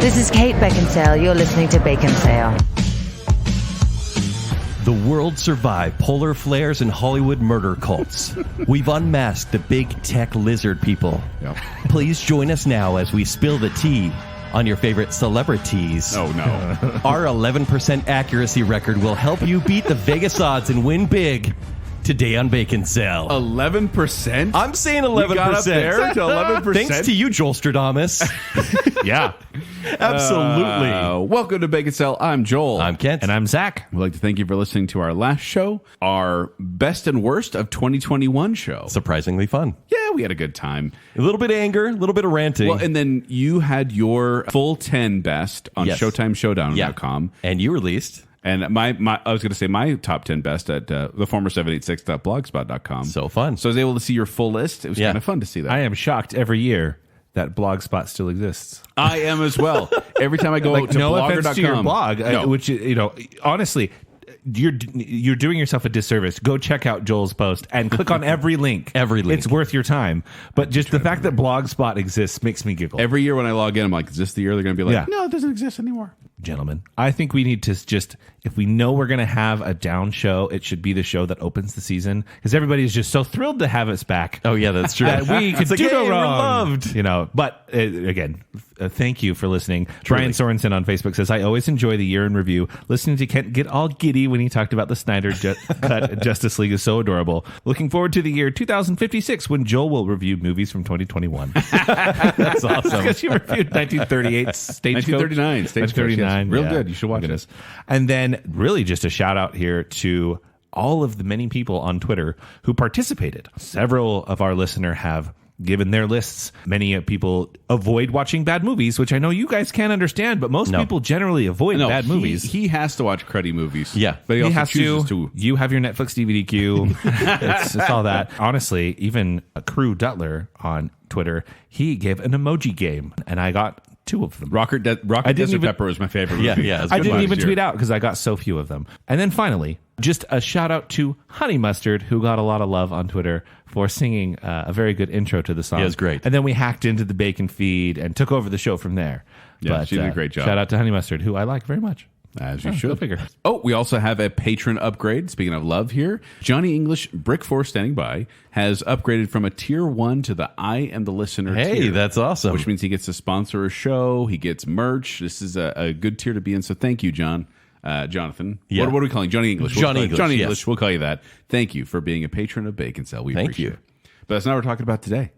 This is Kate Baconsale. You're listening to Baconsale. The world survived polar flares and Hollywood murder cults. We've unmasked the big tech lizard people. Yep. Please join us now as we spill the tea on your favorite celebrities. Oh, no. Our 11% accuracy record will help you beat the Vegas odds and win big today on Baconsale. 11%? I'm saying 11%. We got up there to 11%? Thanks to you, Joel Stradamus. Yeah. Absolutely. Welcome to Baconsale. I'm Joel. I'm Kent. And I'm Zack. We'd like to thank you for listening to our last show, our best and worst of 2021 show. Surprisingly fun. Yeah, we had a good time. A little bit of anger, a little bit of ranting. Well, and then you had your full 10 best on Yes. ShowtimeShowdown.com. And you released... And I was going to say my top 10 best at the former 786.blogspot.com. So fun. So I was able to see your full list. It was kind of fun to see that. I am shocked every year that Blogspot still exists. I am as well. Every time I go to no blogger.com. offense to your blog, No. which, honestly, you're doing yourself a disservice. Go check out Joel's post and click on every link. Every link. It's worth your time. But just the fact that Blogspot exists makes me giggle. Every year when I log in, I'm like, is this the year they're going to be like, no, it doesn't exist anymore? Gentlemen, I think we need to just, if we know we're going to have a down show, it should be the show that opens the season, because everybody's just so thrilled to have us back. Oh, yeah, that's true. We could do no we're wrong. loved. But again, thank you for listening. Brian Sorensen on Facebook says, I always enjoy the year in review. Listening to Kent get all giddy when he talked about the Snyder cut Justice League is so adorable. Looking forward to the year 2056 when Joel will review movies from 2021. That's awesome. Because you reviewed 1938 Stagecoach. 1939 Stagecoach. 1939. Yes. Real good. You should watch it. And then really just a shout out here to all of the many people on Twitter who participated. Several of our listeners have given their lists. Many people avoid watching bad movies, which I know you guys can't understand, but most people generally avoid bad movies. He has to watch cruddy movies. Yeah. But he also has chooses to. You have your Netflix DVD queue. it's all that. Honestly, even Crew Dutler on Twitter, he gave an emoji game, and I got 2 of them. Rocket Desert Pepper was my favorite movie. Yeah. I didn't even tweet out because I got so few of them. And then finally, just a shout out to Honey Mustard, who got a lot of love on Twitter for singing a very good intro to the song. Yeah, it was great. And then we hacked into the Bacon feed and took over the show from there. Yeah, she did a great job. Shout out to Honey Mustard, who I like very much. As you should. Go figure. Oh, we also have a patron upgrade. Speaking of love here, Johnny English, Brick Force standing by, has upgraded from a tier 1 to the I am the listener tier. Hey, that's awesome. Which means he gets to sponsor a show. He gets merch. This is a good tier to be in. So thank you, Jonathan. Yeah. What are we calling Johnny English? Johnny English, Johnny yes. English. We'll call you that. Thank you for being a patron of Baconsale. We Thank appreciate you. it. But that's not what we're talking about today.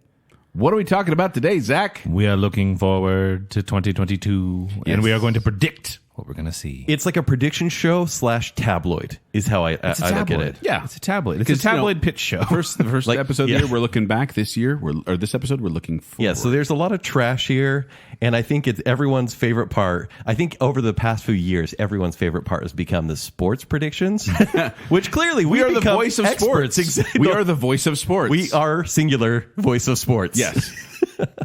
What are we talking about today, Zach? We are looking forward to 2022, Yes. and we are going to predict what we're going to see. It's like a prediction show / tabloid is how I look at it. Yeah. It's a tabloid. It's a tabloid pitch show. The first Like, episode yeah. here, we're looking back this year. This episode, we're looking forward. Yeah, so there's a lot of trash here, and I think it's everyone's favorite part. I think over the past few years, everyone's favorite part has become the sports predictions, which clearly we are the become voice of experts. sports. Exactly. We are the voice of sports. We are singular voice of sports. Yes.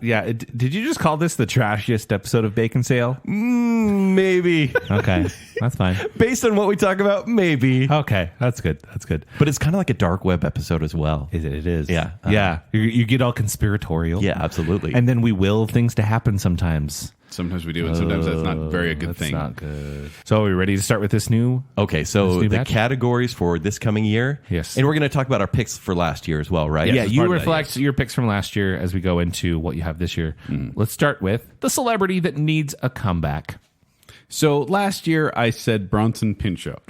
Yeah. Did you just call this the trashiest episode of Baconsale? Maybe. Okay. That's fine. Based on what we talk about, maybe. Okay. That's good. That's good. But it's kind of like a dark web episode as well. It is. Yeah. Yeah. You get all conspiratorial. Yeah, absolutely. And then we will things to happen sometimes. Sometimes we do, and sometimes that's not very a good thing. That's not good. So are we ready to start with this new? Okay, so This new the batch? categories for this coming year. Yes. And we're going to talk about our picks for last year as well, right? Yeah, as you part of that, reflect your picks from last year as we go into what you have this year. Let's start with the celebrity that needs a comeback. So last year I said Bronson Pinchot.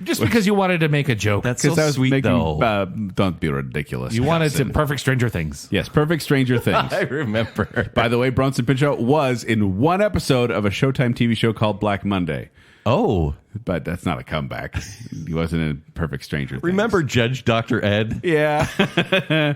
Just because you wanted to make a joke. That's so I was sweet, making, though. don't be ridiculous. You wanted to Jackson. Perfect Stranger Things. Yes, Perfect Stranger Things. I remember. By the way, Bronson Pinchot was in one episode of a Showtime TV show called Black Monday. Oh, But that's not a comeback. He wasn't in Perfect Stranger Things. remember Judge Dr. Ed? Yeah.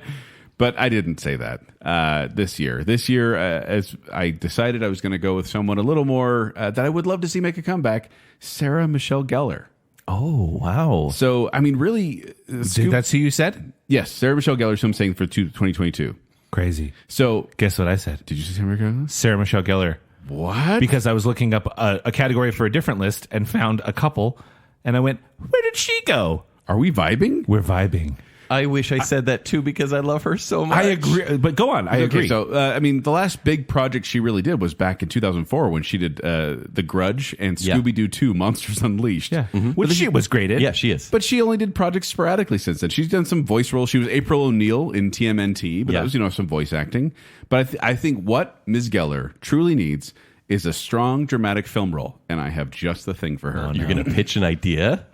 But I didn't say that this year. This year, as I decided I was going to go with someone a little more that I would love to see make a comeback, Sarah Michelle Gellar. Oh, wow. So, I mean, really... That's who you said? Yes, Sarah Michelle Gellar is who I'm saying for 2022. Crazy. So, Guess what I said? did you say Sarah Michelle Gellar? Sarah Michelle Gellar. What? Because I was looking up a category for a different list and found a couple, and I went, where did she go? Are we vibing? We're vibing. I wish I said that too because I love her so much. I agree, but go on. I agree. So, I mean, the last big project she really did was back in 2004 when she did The Grudge and Scooby-Doo 2: Monsters Unleashed. Yeah, which she was great at. Yeah, she is. But she only did projects sporadically since then. She's done some voice roles. She was April O'Neil in TMNT, but that was, some voice acting. But I think what Ms. Geller truly needs is a strong, dramatic film role, and I have just the thing for her. You're going to pitch an idea?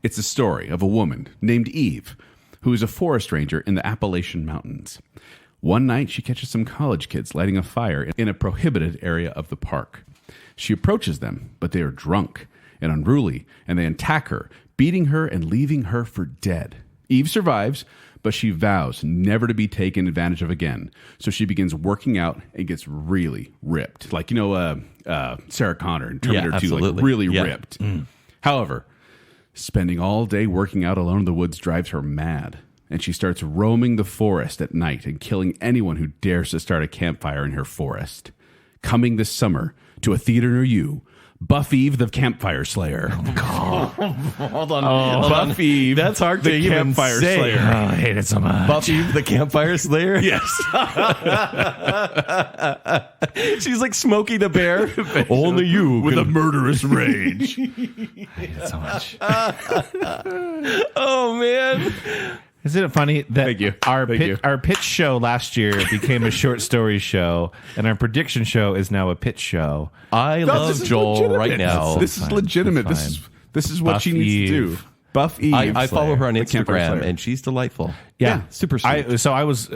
It's a story of a woman named Eve, who is a forest ranger in the Appalachian Mountains. One night, she catches some college kids lighting a fire in a prohibited area of the park. She approaches them, but they are drunk and unruly, and they attack her, beating her and leaving her for dead. Eve survives, but she vows never to be taken advantage of again. So she begins working out and gets really ripped. Like, Sarah Connor in Terminator 2, like really ripped. However, spending all day working out alone in the woods drives her mad, and she starts roaming the forest at night and killing anyone who dares to start a campfire in her forest. Coming this summer to a theater near you, Buffy the Campfire Slayer. Hold on. Buffy, that's hard to the even Campfire say. Slayer. I hate it so much. Buffy the Campfire Slayer? Yes. She's like Smokey the Bear. Only you with can... a murderous rage. I hate it so much. Oh, man. Isn't it funny that Thank you. Our pitch show last year became a short story show, and our prediction show is now a pitch show. I love Joel right now. This is legitimate. That's This is what Buff she needs Eve. to do. Buff Eve. I follow her on The Campfire Instagram, Slayer. and she's delightful. Yeah, super sweet. I was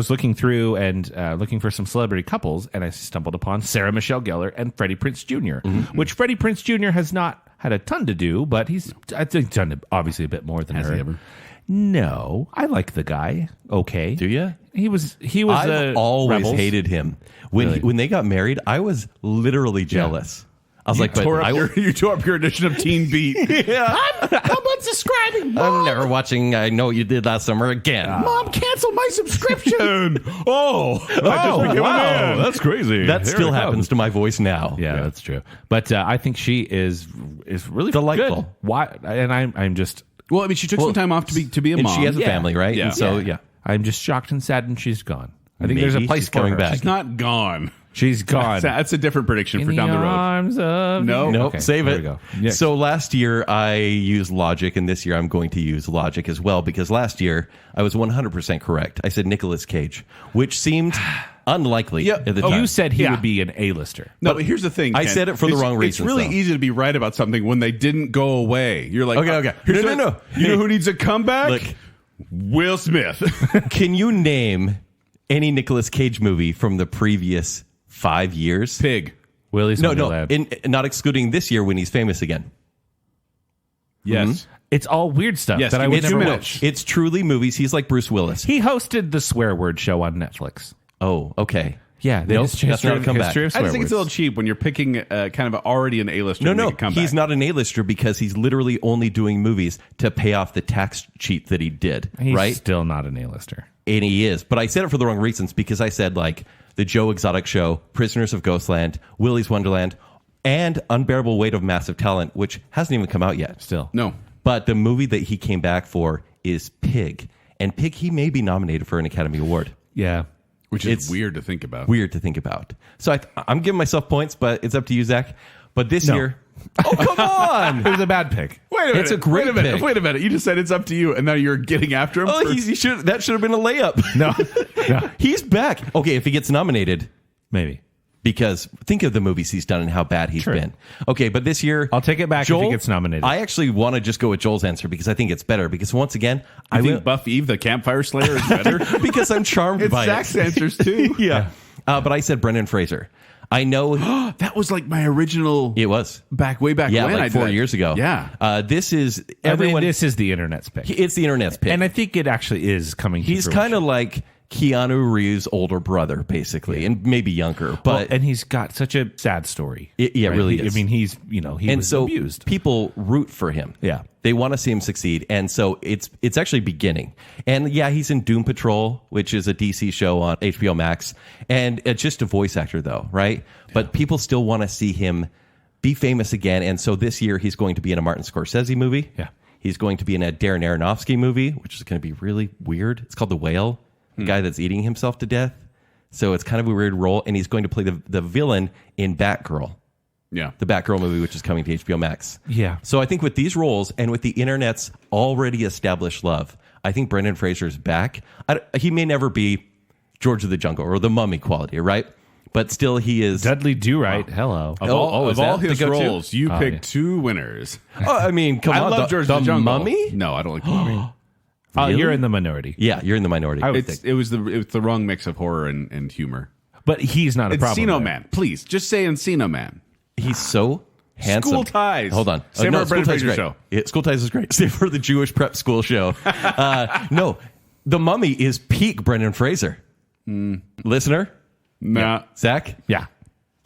looking through and looking for some celebrity couples, and I stumbled upon Sarah Michelle Gellar and Freddie Prinze Jr., which Freddie Prinze Jr. has not had a ton to do, but I think done obviously a bit more than Has her. he ever? No, I like the guy. Okay, Do you? He was. I've always Rebels. hated him. When they got married, I was literally jealous. I was like, You tore up your edition of Teen Beat. I'm unsubscribing. I'm never watching I Know What You Did Last Summer again. Mom, cancel my subscription. Wow, that's crazy. That still happens to my voice now. Yeah, that's true. But I think she is really Delightful. good. Why? And I'm just. Well, I mean, she took some time off to be a And mom. she has a family, right? Yeah. And so, Yeah. I'm just shocked and saddened she's gone. I think Maybe there's a place she's for coming her. back. She's not gone. She's gone. That's a different prediction In for down the road. arms of No. Nope, Okay, save there it. we go. Next. So last year I used logic, and this year I'm going to use logic as well, because last year I was 100% correct. I said Nicolas Cage, which seemed unlikely at the time. You said he would be an A-lister. No, but here's the thing. I Ken. said it for the wrong reasons, It's really though. easy to be right about something when they didn't go away. You're like, Okay. here's No. what- You know who needs a comeback? Look. Will Smith. Can you name any Nicolas Cage movie from the previous 5 years? Pig. Willie's No, Wonderland. not excluding this year when he's famous again. Yes. It's all weird stuff Yes, that I give would me never 2 watch. minutes. It's truly movies. He's like Bruce Willis. He hosted the swear word show on Netflix. Oh, okay. Yeah, Nope, that's not a comeback. history of I swear just think it's a words. little cheap when you're picking kind of already an A-lister No, to make a comeback. he's not an A-lister because he's literally only doing movies to pay off the tax cheat that he did, He's right? still not an A-lister. And he is. But I said it for the wrong reasons because I said like The Joe Exotic Show, Prisoners of Ghostland, Willy's Wonderland, and Unbearable Weight of Massive Talent, which hasn't even come out yet. Still. No. But the movie that he came back for is Pig. And Pig, he may be nominated for an Academy Award. Yeah. Which is It's weird to think about. Weird to think about. So I'm giving myself points, but it's up to you, Zach. But this No. year... Oh, come on! It was a bad pick. Wait a minute. It's a great pick. Wait a minute. You just said it's up to you, and now you're getting after him. Oh, for- that should have been a layup. No. He's back. Okay, if he gets nominated, Maybe. because think of the movies he's done and how bad he's been. Okay, but this year... I'll take it back if he gets nominated. I actually want to just go with Joel's answer because I think it's better. Because once again, I I think will... Buff Eve the Campfire Slayer is better. because I'm charmed It's by Zach's it. answers too. Yeah. But I said Brendan Fraser. I know... That was like my original. It was. way back Yeah, when. like I did 4 that. years ago. Yeah. This is... Everyone. Everyone... This is the internet's pick. It's the internet's pick. And I think it actually is coming to He's fruition. kind of like Keanu Reeves' older brother, basically, and maybe younger. But and he's got such a sad story. It really is. I mean, he's, he and was so abused. people root for him. Yeah. They want to see him succeed. And so it's actually beginning. And yeah, he's in Doom Patrol, which is a DC show on HBO Max. And it's just a voice actor, though, right? Yeah. But people still want to see him be famous again. And so this year he's going to be in a Martin Scorsese movie. Yeah. He's going to be in a Darren Aronofsky movie, which is going to be really weird. It's called The Whale, the guy that's eating himself to death. So it's kind of a weird role. And he's going to play the villain in Batgirl. Yeah. The Batgirl movie, which is coming to HBO Max. Yeah. So I think with these roles and with the internet's already established love, I think Brendan Fraser's back. He may never be George of the Jungle or the Mummy quality, right? But still, he is. Dudley Do-Right. Hello. Of all is that his the go-to? roles, you picked two winners. Oh, I mean, come I on. love George the of the Jungle. Mummy? No, I don't like the Mummy. Really? You're in the minority. Yeah, you're in the minority. It was the wrong mix of horror and humor. But he's not a problem. Encino there. Man. Please, just say Encino Man. He's so handsome. School Ties. Hold on. Same for School Brendan Ties is Fraser great. show. Yeah, School Ties is great. Same for the Jewish prep school show. No, The Mummy is peak Brendan Fraser. Listener? Nah. Zach? Yeah.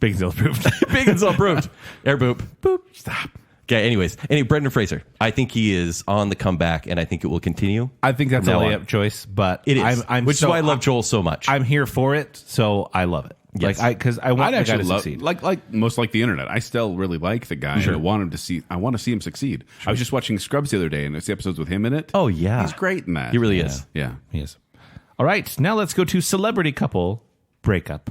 Baconsale approved. Baconsale approved. Air boop. Boop. Stop. Okay, anyways. Brendan Fraser. I think he is on the comeback, and I think it will continue. I think that's a From now layup on. choice, but It is. Which is why I love Joel so much. I'm here for it, so I love it. Yes. Because I want I'd the guy actually to love, succeed. like most like the internet. I still really like the guy. And I want him to see. I want to see him succeed. I was just watching Scrubs the other day, and it's the episodes with him in it. Oh, yeah. he's great in that. He really is. Yeah. Yes. All right, now let's go to celebrity couple breakup.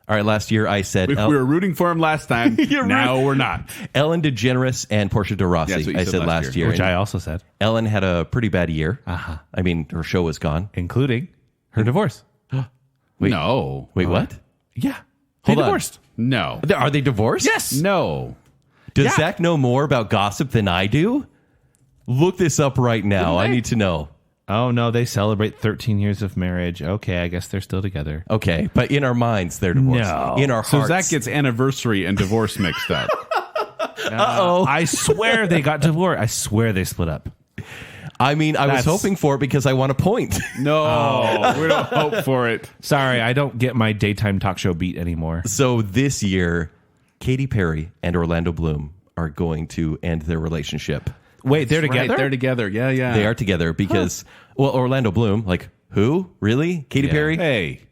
All right, last year I said We were rooting for him last time. Now we're not. Ellen DeGeneres and Portia de Rossi. Yeah, that's what you I said said last last year. year. Which And I also said, Ellen had a pretty bad year. I mean, her show was gone. including her divorce. Wait. No. Wait, what? Yeah. Hold They on. divorced. No. Are they divorced? Yes. No. Does Yeah. Zach know more about gossip than I do? Look this up right now. I need to know. Oh, no, they celebrate 13 years of marriage. Okay, I guess they're still together. Okay, but in our minds, they're divorced. No. In our So hearts. Zach gets anniversary and divorce mixed up. I swear they got divorced. I swear they split up. I mean, I was That's- hoping for it because I want a point. No, we don't hope for it. Sorry, I don't get my daytime talk show beat anymore. So this year, Katy Perry and Orlando Bloom are going to end their relationship. Wait, they're together? Right, they're together. Yeah, yeah. They are together because, well, Orlando Bloom, like, who? Really? Katy Perry? Hey,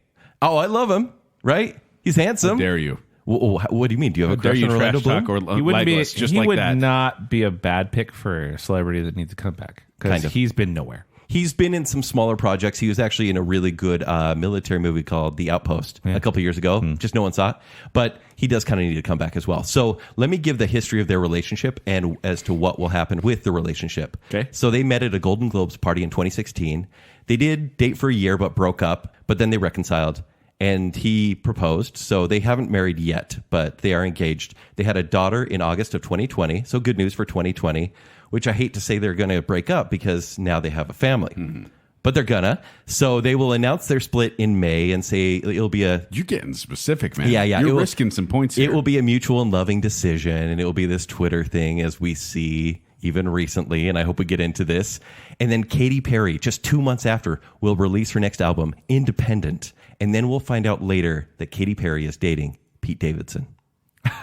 Oh, I love him, right? He's handsome. dare you? What do you mean? Do you have a Dare crush you on Orlando trash Bloom? talk or He wouldn't be. libel us just He like would that? not be a bad pick for a celebrity that needs to come back because Kind of. he's been nowhere. He's been in some smaller projects. He was actually in a really good military movie called The Outpost a couple years ago. Just no one saw it. But he does kind of need to come back as well. So let me give the history of their relationship and as to what will happen with the relationship. Okay. So they met at a Golden Globes party in 2016. They did date for a year but broke up, but then they reconciled. And he proposed. So they haven't married yet, but they are engaged. They had a daughter in August of 2020. So good news for 2020, which I hate to say they're going to break up because now they have a family. But they're gonna. So they will announce their split in May and say it'll be a... You're getting specific, man. Yeah. You're it will- risking some points here. It will be a mutual and loving decision, and it will be this Twitter thing as we see even recently, and I hope we get into this. And then Katy Perry, just 2 months after, will release her next album, Independent. And then we'll find out later that Katy Perry is dating Pete Davidson.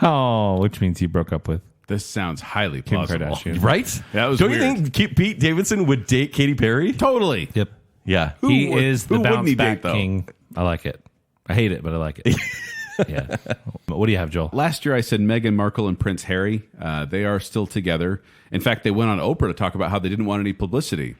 Oh, which means he broke up with This sounds highly Kim plausible. Kardashian. Right? That was Don't weird. you think Pete Davidson would date Katy Perry? Totally. Yep. Yeah. He would- is the who wouldn't bounce he back date, though? king. I like it. I hate it, but I like it. Yeah. But what do you have, Joel? Last year, I said Meghan Markle and Prince Harry. They are still together. In fact, they went on Oprah to talk about how they didn't want any publicity.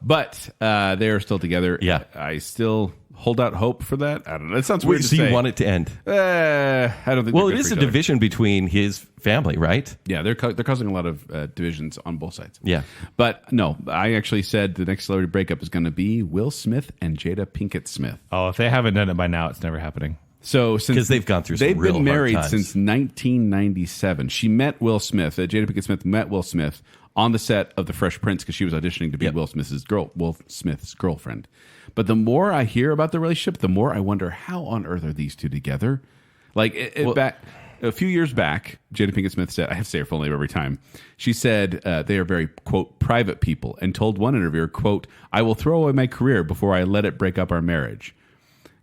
But they are still together. Yeah. I still hold out hope for that. I don't know. It sounds Wait, weird so to say. you want it to end? I don't think. Well, they're it good is for a each other. division between his family, right? Yeah, they're causing a lot of divisions on both sides. Yeah. But no, I actually said the next celebrity breakup is going to be Will Smith and Jada Pinkett Smith. Oh, if they haven't done it by now, it's never happening. So since 'Cause they've gone through some they've real been hard married times. since 1997. She met Will Smith. Jada Pinkett Smith met Will Smith on the set of The Fresh Prince because she was auditioning to be Yep. Will Smith's girlfriend. But the more I hear about the relationship, the more I wonder how on earth are these two together? Like back a few years back, Jada Pinkett Smith said, I have to say her full name every time. She said they are very, quote, private people, and told one interviewer, quote, I will throw away my career before I let it break up our marriage.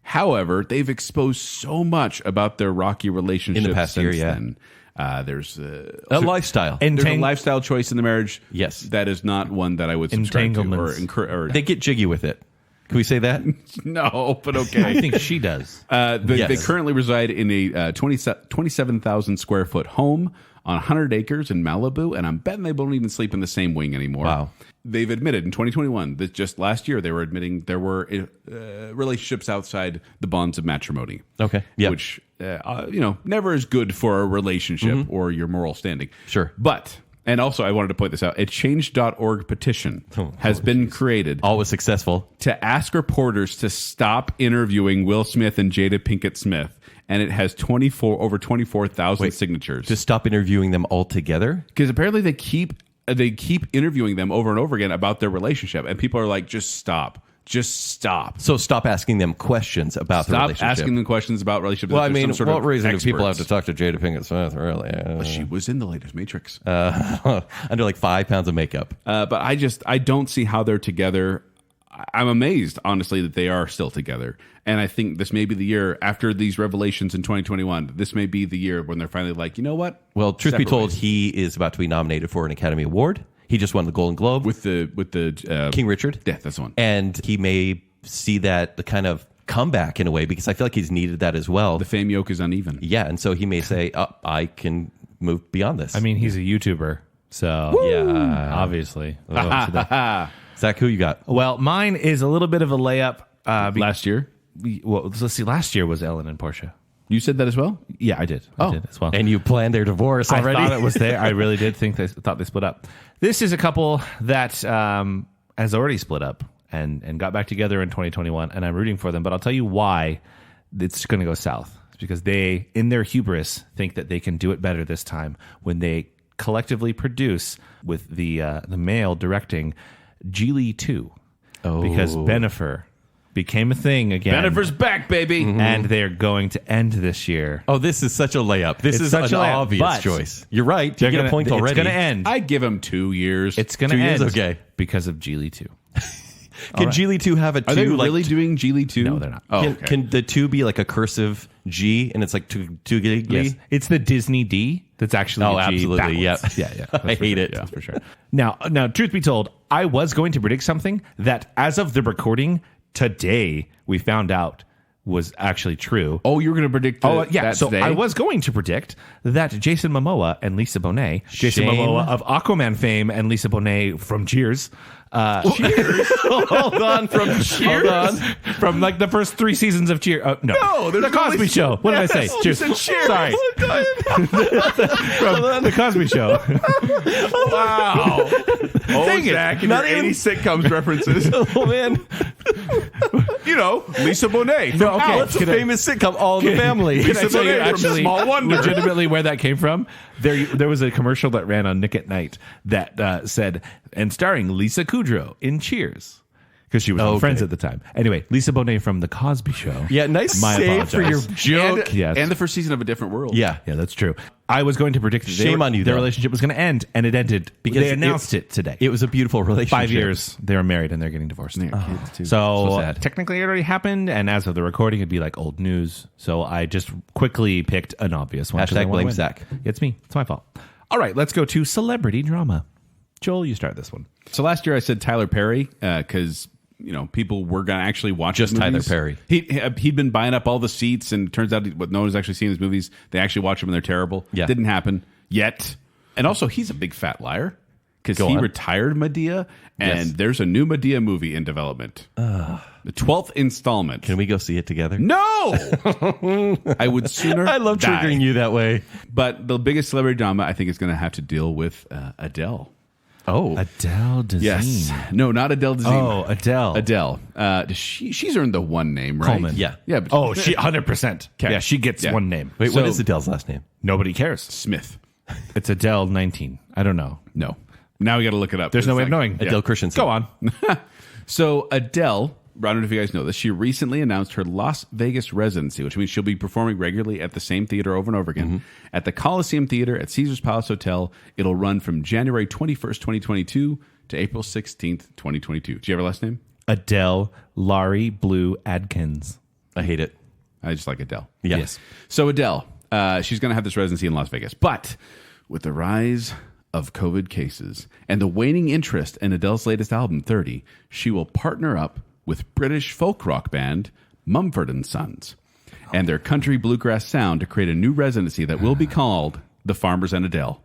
However, they've exposed so much about their rocky relationship In the past year, since yeah. then. There's A lifestyle. And there's a lifestyle choice in the marriage. Yes. that is not one that I would subscribe to Entanglements. or They get jiggy with it. Can we say that? No, but okay. I think she does. They currently reside in a 27,000 square foot home on 100 acres in Malibu, and I'm betting they won't even sleep in the same wing anymore. Wow. They've admitted in 2021 that just last year they were admitting there were relationships outside the bonds of matrimony. Okay. Yeah. Which, never is good for a relationship or your moral standing. Sure. But, and also I wanted to point this out, a change.org petition has been created Always successful. to ask reporters to stop interviewing Will Smith and Jada Pinkett Smith. And it has over 24,000 signatures. To stop interviewing them altogether? Because apparently they keep interviewing them over and over again about their relationship, and people are like, just stop. So stop asking them questions about the relationship. Stop asking them questions about relationships. Well, I mean, what what reason do people have to talk to Jada Pinkett Smith, really? Well, she was in the latest Matrix. Under like 5 pounds of makeup. But I don't see how they're together. I'm amazed, honestly, that they are still together. And I think this may be the year, after these revelations in 2021, this may be the year when they're finally like, you know what? Well, truth be Separate told, ways. he is about to be nominated for an Academy Award. He just won the Golden Globe. With the King Richard. Yeah, that's the one. And he may see that the kind of comeback in a way, because I feel like he's needed that as well. The fame yoke is uneven. Yeah, and so he may say, I can move beyond this. I mean, he's a YouTuber, so yeah, obviously. Zach, who you got? Well, mine is a little bit of a layup. Last year? Well, let's see. Last year was Ellen and Portia. You said that as well? Yeah, I did. I did as well. And you planned their divorce already? I thought it was there. I really did thought they split up. This is a couple that has already split up and got back together in 2021, and I'm rooting for them. But I'll tell you why it's going to go south. It's because they, in their hubris, think that they can do it better this time when they collectively produce with the male directing Geely 2. Oh. Because Bennifer became a thing again. Bennifer's back, baby. And they're going to end this year. Oh, this is such a layup. This It's is such an a layup, obvious but choice. You're right. You get a point already. It's going to end. I give him 2 years. It's going to 2 years, end okay. because of Geely 2. Can Geely 2 have a 2? Are they really doing Geely 2? No, they're not. Oh, Can, okay. can the 2 be like a cursive G and it's like two Geely? Yes. It's the Disney D that's actually Oh, a G absolutely. backwards. Yep. Yeah. I hate it. Yeah, for sure. Now, truth be told, I was going to predict something that, as of the recording today, we found out was actually true. Oh, you were going to predict that So today? I was going to predict that Jason Momoa and Lisa Bonet, Jason Shane? Momoa of Aquaman fame and Lisa Bonet from Cheers. Cheers. Hold on. From Cheers? Hold on. From like the first 3 seasons of Cheers. No, there's The Cosby only- Show. What did I say? Yes, Cheers. you said Cheers. Sorry. From The Cosby Show. Wow. Oh, Dang it. Zach, and Not your even- 80 sitcoms references. Oh, man. Lisa Bonet. No, okay. What's a famous sitcom? All in the Family. Can I tell you Bonet from actually Small Wonder. legitimately where that came from? There was a commercial that ran on Nick at Night that said, and starring Lisa Kudrow in Cheers. Because she was on Okay. Friends at the time. Anyway, Lisa Bonet from The Cosby Show. Yeah, nice My save for your apologies. joke. Yes. And the first season of A Different World. Yeah. Yeah, that's true. I was going to predict that Shame on you, their though. relationship was going to end, and it ended because they announced it today. It was a beautiful relationship. 5 years they were married and they're getting divorced. Kids, too. So, So sad. technically it already happened, and as of the recording, it'd be like old news. So I just quickly picked an obvious one. 'cause I Hashtag wanna blame win. Zack. It's me. It's my fault. All right, let's go to celebrity drama. Joel, you start this one. So last year I said Tyler Perry because people were going to actually watch Just his Tyler movies. Perry. He'd been buying up all the seats, and it turns out what no one's actually seen his movies. They actually watch them and they're terrible. Yeah. Didn't happen yet. And also, he's a big fat liar because Go he on. retired Medea, and Yes. there's a new Medea movie in development. The 12th installment. Can we go see it together? No! I would sooner I love die. triggering you that way. But the biggest celebrity drama, I think, is going to have to deal with Adele. Oh. Adele Dazeem. Yes. No, not Adele Dazeem. Oh, Adele. Adele. She's earned the one name, right? Coleman. Yeah. Yeah. But Oh, she 100%. Okay. Yeah, she gets Yeah. one name. Wait, So- what is Adele's last name? Nobody cares. Smith. It's Adele 19. I don't know. No. Now we got to look it up. There's no It's way of like- knowing. Adele Christensen. Go on. So Adele, I don't know if you guys know this, she recently announced her Las Vegas residency, which means she'll be performing regularly at the same theater over and over again. At the Coliseum Theater at Caesars Palace Hotel. It'll run from January 21st, 2022 to April 16th, 2022. Do you have her last name? Adele Laurie Blue Adkins. I hate it. I just like Adele. Yeah. Yes. So Adele, she's going to have this residency in Las Vegas. But with the rise of COVID cases and the waning interest in Adele's latest album, 30, she will partner up with British folk rock band Mumford & Sons and their country bluegrass sound to create a new residency that will be called the Farmers and Adele.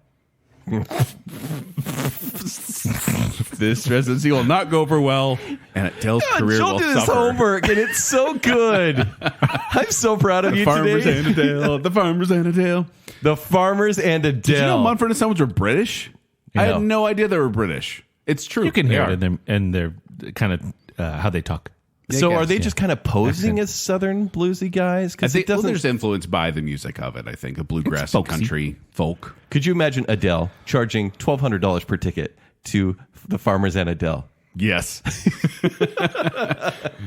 This residency will not go over well, and Adele's career Joel will did his suffer. homework, and it's so good. I'm so proud of you Farmers today. and Adele, the Farmers and Adele. The Farmers and Adele. Did you know Mumford & Sons were British? I No. had no idea they were British. It's true. You can They hear are. it in their kind of how they talk. So I are guess, they yeah. just kind of posing as Southern bluesy guys? I Because think it doesn't. there's influence by the music of it, I think. A bluegrass It's and folksy. country folk. Could you imagine Adele charging $1,200 per ticket to the Farmers and Adele? Yes.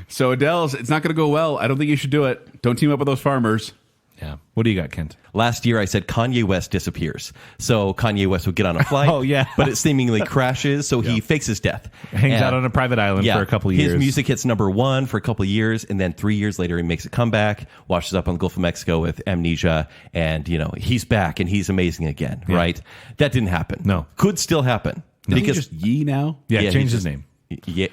So Adele's, it's not going to go well. I don't think you should do it. Don't team up with those farmers. Yeah. What do you got, Kent? Last year, I said Kanye West disappears. So Kanye West would get on a flight. Oh, yeah. But it seemingly crashes, so he fakes his death. Hangs And- out on a private island for a couple years. His music hits #1 for a couple of years, and then 3 years later, he makes a comeback, washes up on the Gulf of Mexico with amnesia, and, he's back, and he's amazing again, right? That didn't happen. No. Could still happen. Because Because, just Yee now? Yeah, Yeah, change he's his just- name.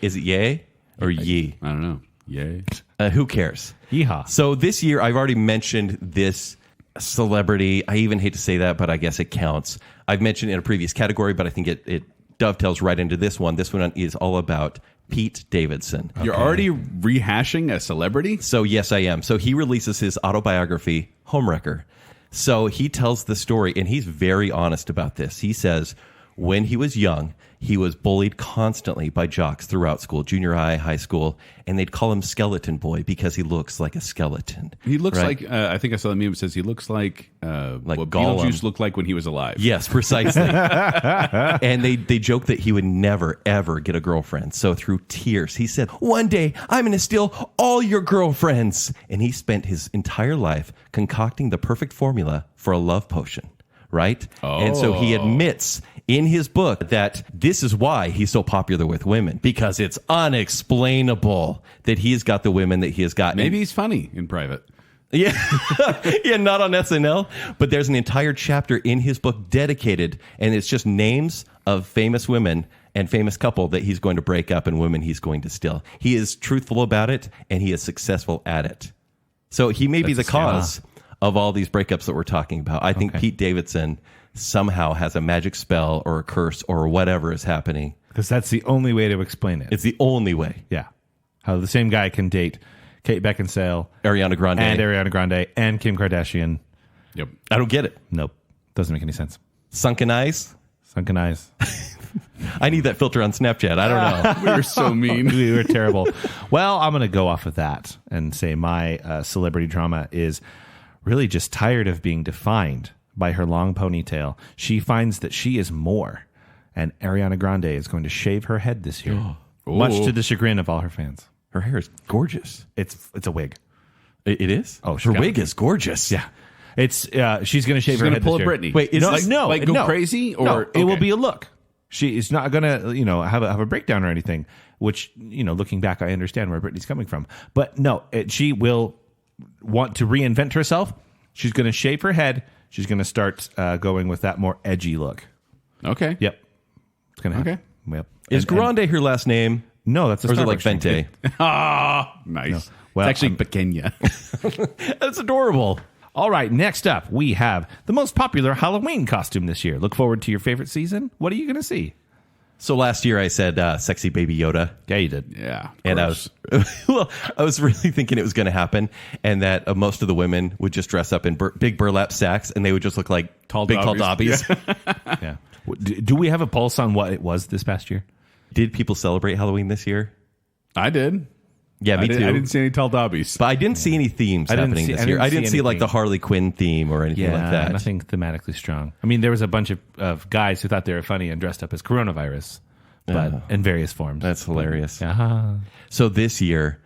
is it Ye or Ye? I don't know. Yay. Who cares? Yeehaw. So this year, I've already mentioned this celebrity. I even hate to say that, but I guess it counts. I've mentioned it in a previous category, but I think it dovetails right into this one. This one is all about Pete Davidson. You're already rehashing a celebrity? So yes, I am. So he releases his autobiography, Homewrecker. So he tells the story, and he's very honest about this. He says when he was young, he was bullied constantly by jocks throughout school, junior high, high school, and they'd call him Skeleton Boy because he looks like a skeleton. He looks right? like, I think I saw the meme that says he looks like what Gollum. Beetlejuice looked like when he was alive. Yes, precisely. And they joke that he would never, ever get a girlfriend. So through tears, he said, one day I'm going to steal all your girlfriends. And he spent his entire life concocting the perfect formula for a love potion, right? And so he admits in his book that this is why he's so popular with women, because it's unexplainable that he's got the women that he has got. Maybe he's funny in private. Yeah, yeah, not on SNL, but there's an entire chapter in his book dedicated, and it's just names of famous women and famous couple that he's going to break up and women he's going to steal. He is truthful about it, and he is successful at it. So he may be the cause of all these breakups that we're talking about. I think Pete Davidson somehow has a magic spell or a curse or whatever is happening. Because that's the only way to explain it. It's the only way. Yeah. How the same guy can date Kate Beckinsale, Ariana Grande. and Ariana Grande, and Kim Kardashian. Yep. I don't get it. Nope. Doesn't make any sense. Sunken eyes? Sunken eyes. I need that filter on Snapchat. I don't know. We were so mean. We were terrible. Well, I'm going to go off of that and say my celebrity drama is really just tired of being defined by her long ponytail. She finds that she is more, and Ariana Grande is going to shave her head this year, much to the chagrin of all her fans. Her hair is gorgeous. It's a wig. It is? Oh, her wig is gorgeous. Yeah. It's she's going to shave She's her going head to pull a this year. Britney. Wait, is No, this, no, like go no. crazy? Or No, it will okay. be a look. She is not going to, have a breakdown or anything, which, looking back, I understand where Britney's coming from. But no, she will want to reinvent herself. She's going to shave her head. She's going to start going with that more edgy look. Okay. Yep. It's going to happen. Okay. Yep. is And- Grande her last name? no, that's a Or is it like Starbucks drink. Vente? Nice. Well, it's actually Pequeña. That's adorable. All right, next up, we have the most popular Halloween costume this year. Look forward to your favorite season. What are you going to see? So last year I said sexy baby Yoda. Yeah, you did. Yeah. And gross. I was really thinking it was going to happen, and that most of the women would just dress up in big burlap sacks, and they would just look like big tall dobbies. Yeah. Do we have a pulse on what it was this past year? Did people celebrate Halloween this year? I did. Yeah, me I too. didn't see any tall dobbies. But I didn't see any themes I didn't happening see- this I year. didn't I didn't see see like the anything. Harley Quinn theme or anything like that. Nothing thematically strong. I mean, there was a bunch of guys who thought they were funny and dressed up as coronavirus, but in various forms. That's hilarious. Uh-huh. So this year,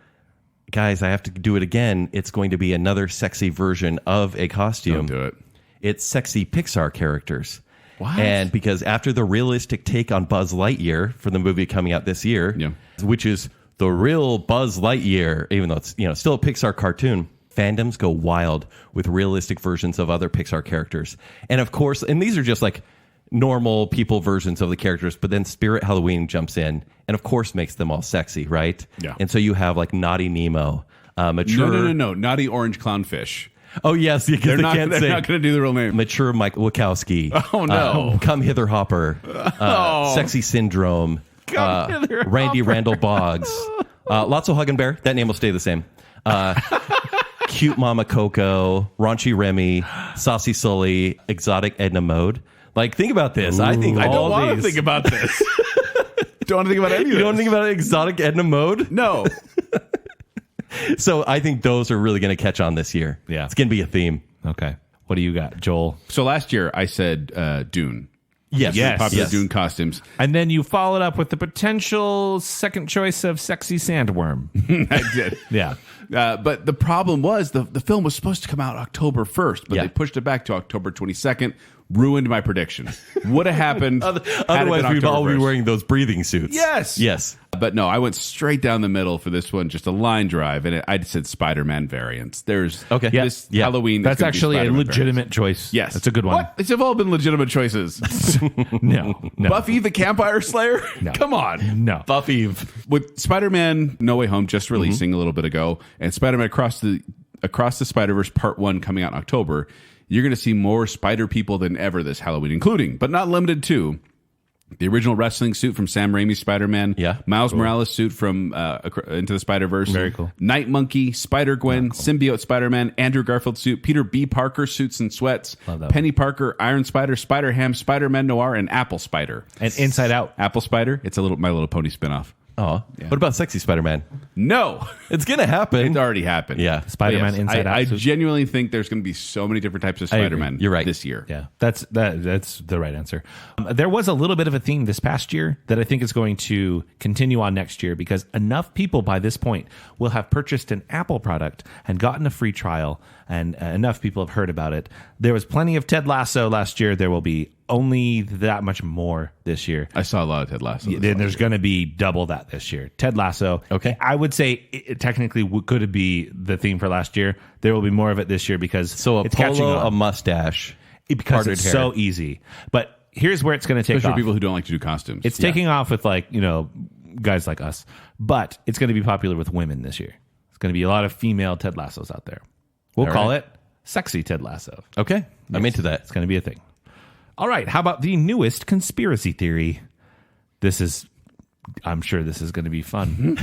guys, I have to do it again. It's going to be another sexy version of a costume. Don't do it. It's sexy Pixar characters. What? And because after the realistic take on Buzz Lightyear for the movie coming out this year, Yeah. which is the real Buzz Lightyear, even though it's still a Pixar cartoon, fandoms go wild with realistic versions of other Pixar characters. And of course, and these are just like normal people versions of the characters, but then Spirit Halloween jumps in and of course makes them all sexy, right? Yeah. And so you have like Naughty Nemo, mature. No. Naughty Orange Clownfish. Oh yes, because They're they not can't going say to do the real name. mature Mike Wachowski. Oh, no. Come Hither Hopper. Sexy Syndrome. Randy Randall Boggs. Lots of Hug and Bear. That name will stay the same. Cute Mama Coco, Raunchy Remy, Saucy Sully, Exotic Edna Mode. Like, think about this. I think I don't all want to these. think about this. Don't want to think about any of this. You don't think about Exotic Edna Mode? No. So I think those are really going to catch on this year. Yeah. It's going to be a theme. Okay. What do you got, Joel? So last year I said Dune. Yes. Popular Yes. Dune costumes. And then you followed up with the potential second choice of sexy sandworm. I did. Yeah. But the problem was the film was supposed to come out October 1st, but Yeah. they pushed it back to October 22nd. Ruined my prediction. Would have happened. Otherwise, we'd all be wearing those breathing suits. Yes. Yes. But no, I went straight down the middle for this one, just a line drive, and I said Spider-Man variants. There's Okay. this Yeah. Halloween. is That's gonna be actually a Spider-Man legitimate variants. choice. Yes, That's a good one. What? It's have all been legitimate choices. No. Buffy the Vampire Slayer. No. Come on. No. Buffy. With Spider-Man No Way Home just releasing a little bit ago, and Spider-Man Across the Spider-Verse Part 1 coming out in October, you're going to see more spider people than ever this Halloween, including, but not limited to, the original wrestling suit from Sam Raimi's Spider-Man. Yeah. Miles Morales suit from Into the Spider-Verse. Very cool. Night Monkey, Spider-Gwen, Symbiote Spider-Man, Andrew Garfield suit, Peter B. Parker suits and sweats, Love that Penny Parker, Iron Spider, Spider-Ham, Spider-Man Noir, and Apple Spider. And Inside Out. Apple Spider, it's a little My Little Pony spinoff. Oh. What about Sexy Spider-Man? No. It's going to happen. It already happened. Yeah. Spider-Man But Inside Out I suit. genuinely think there's going to be so many different types of agree. Spider-Man You're right. this year. Yeah, that's the right answer. There was a little bit of a theme this past year that I think is going to continue on next year because enough people by this point will have purchased an Apple product and gotten a free trial, and enough people have heard about it. There was plenty of Ted Lasso last year. There will be only that much more this year. I saw a lot of Ted Lasso. Then there's going to be double that this year. Ted Lasso. Okay. I would say it technically could be the theme for last year. There will be more of it this year because So a it's catching polo, on. a mustache, Because parted it's hair. so easy. But here's where it's going to take Especially off. for people who don't like to do costumes. It's taking off with guys like us. But it's going to be popular with women this year. It's going to be a lot of female Ted Lassos out there. We'll All call right. it Sexy Ted Lasso. Okay. I'm into that. It's going to be a thing. All right. How about the newest conspiracy theory? I'm sure this is going to be fun.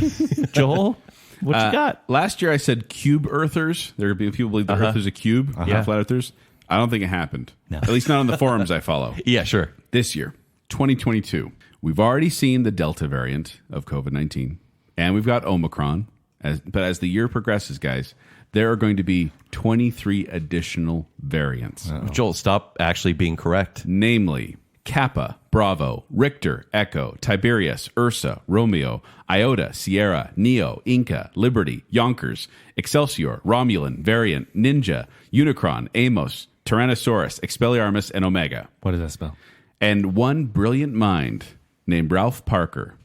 Joel, what you got? Last year I said cube earthers. There are people who believe the Earth is a cube. Yeah. Flat earthers. I don't think it happened. No. At least not on the forums I follow. Yeah, sure. This year, 2022, we've already seen the Delta variant of COVID-19, and we've got Omicron. But as the year progresses, guys, there are going to be 23 additional variants. Joel, stop actually being correct. Namely, Kappa, Bravo, Richter, Echo, Tiberius, Ursa, Romeo, Iota, Sierra, Neo, Inca, Liberty, Yonkers, Excelsior, Romulan, Variant, Ninja, Unicron, Amos, Tyrannosaurus, Expelliarmus, and Omega. What does that spell? And one brilliant mind named Ralph Parker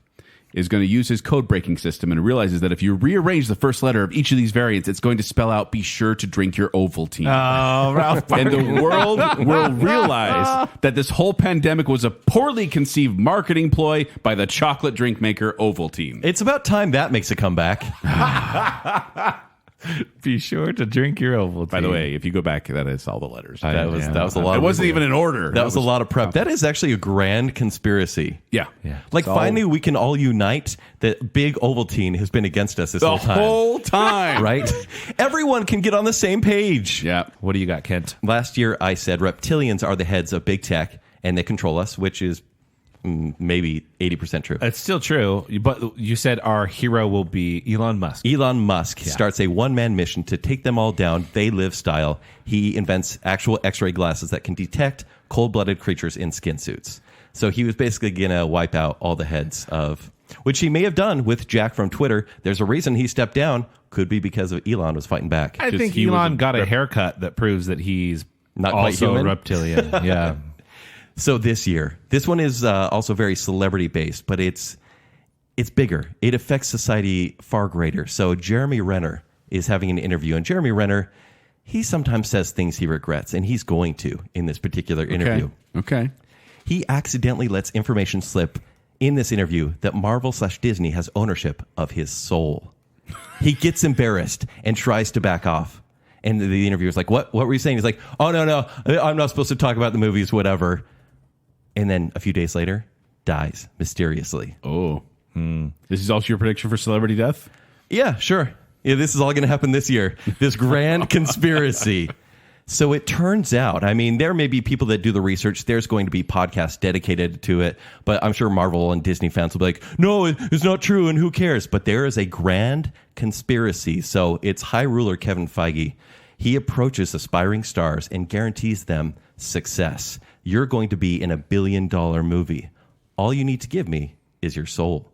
is going to use his code-breaking system and realizes that if you rearrange the first letter of each of these variants, it's going to spell out, be sure to drink your Ovaltine. Oh, Ralph. And the world will realize that this whole pandemic was a poorly conceived marketing ploy by the chocolate drink maker Ovaltine. It's about time that makes a comeback. Be sure to drink your Ovaltine. By the way, if you go back, that is all the letters. That was a lot. It wasn't even in order. That was a lot of prep. That is actually a grand conspiracy. Yeah. Like finally we can all unite that big Ovaltine has been against us this whole time. whole time. Right? Everyone can get on the same page. Yeah. What do you got, Kent? Last year I said reptilians are the heads of big tech and they control us, which is maybe 80% true. It's still true, but you said our hero will be Elon Musk. Elon Musk starts a one-man mission to take them all down. They live style. He invents actual X-ray glasses that can detect cold-blooded creatures in skin suits. So he was basically going to wipe out all the heads of, which he may have done with Jack from Twitter. There's a reason he stepped down. Could be because of Elon was fighting back. I think he was Elon a got a haircut that proves that he's Not quite also human? a reptilian. Yeah. So this year, this one is also very celebrity-based, but it's bigger. It affects society far greater. So Jeremy Renner is having an interview, and Jeremy Renner, he sometimes says things he regrets, and he's going to in this particular interview. Okay. he accidentally lets information slip in this interview that Marvel/Disney has ownership of his soul. He gets embarrassed and tries to back off. And the interviewer's like, what were you saying? He's like, oh, no, I'm not supposed to talk about the movies, whatever. And then a few days later, dies mysteriously. Oh. This is also your prediction for celebrity death? Yeah, sure. Yeah, this is all going to happen this year. This grand conspiracy. So it turns out, I mean, there may be people that do the research. There's going to be podcasts dedicated to it. But I'm sure Marvel and Disney fans will be like, no, it's not true, and who cares? But there is a grand conspiracy. So it's High Ruler Kevin Feige. He approaches aspiring stars and guarantees them success. You're going to be in $1 billion movie. All you need to give me is your soul.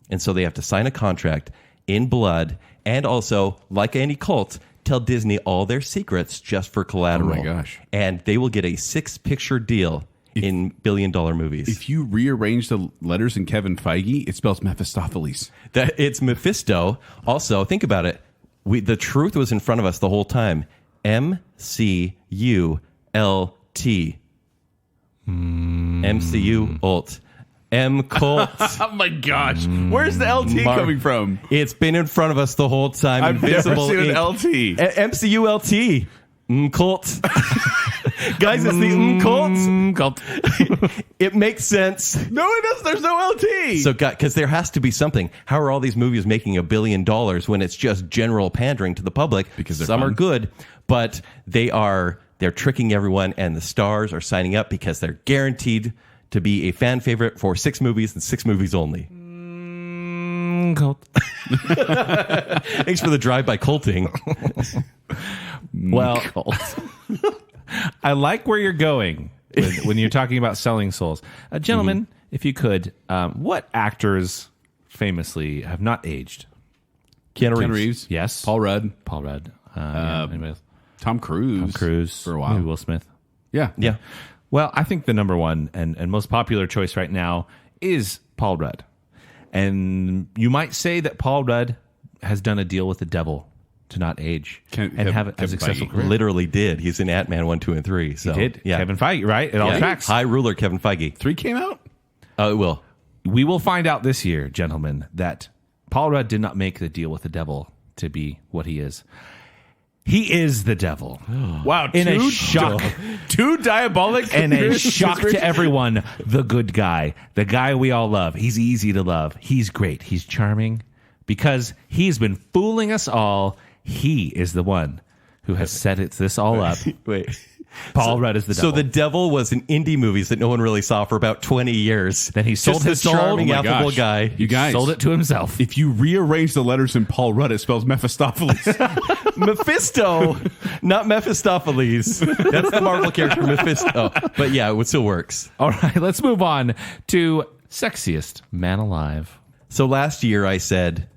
And so they have to sign a contract in blood and also, like any cult, tell Disney all their secrets just for collateral. Oh my gosh. And they will get a 6-picture deal in $1 billion movies. If you rearrange the letters in Kevin Feige, it spells Mephistopheles. It's Mephisto. Also, think about it. The truth was in front of us the whole time. MCULT. MCU ult. M-Cult. Oh my gosh. Where's the LT coming from? It's been in front of us the whole time. I've Invisible never seen an Ink. LT. MCULT. M-Cult. Guys, it's the M-Cult. It makes sense. No, it doesn't. There's no LT. So, because there has to be something. How are all these movies making $1 billion when it's just general pandering to the public? Because some fun. are good, but they're tricking everyone, and the stars are signing up because they're guaranteed to be a fan favorite for 6 movies and 6 movies only. Cult. Thanks for the drive-by colting. Well, I like where you're going when you're talking about selling souls. Gentlemen, if you could, what actors famously have not aged? Keanu Reeves. Yes. Paul Rudd. Anybody else? Tom Cruise. Tom Cruise. For a while. Maybe Will Smith. Yeah. Yeah. Well, I think the number one and most popular choice right now is Paul Rudd. And you might say that Paul Rudd has done a deal with the devil to not age and have a successful career. Literally did. He's in Ant-Man 1, 2, and 3. So, He did. Yeah. Kevin Feige, right? It all tracks. High Ruler Kevin Feige. 3 came out? Oh, it will. We will find out this year, gentlemen, that Paul Rudd did not make the deal with the devil to be what he is. He is the devil. Wow. In a shock. Two diabolic. And a shock to everyone. The good guy. The guy we all love. He's easy to love. He's great. He's charming. Because he's been fooling us all. He is the one who has set this all up. Wait. Paul Rudd is the devil. So the devil was in indie movies that no one really saw for about 20 years. Then he sold Just his a soul. charming, Oh my affable gosh. guy. You guys. Sold it to himself. If you rearrange the letters in Paul Rudd, it spells Mephistopheles. Mephisto, not Mephistopheles. That's the Marvel character Mephisto. But yeah, it still works. All right, let's move on to sexiest man alive. So last year I said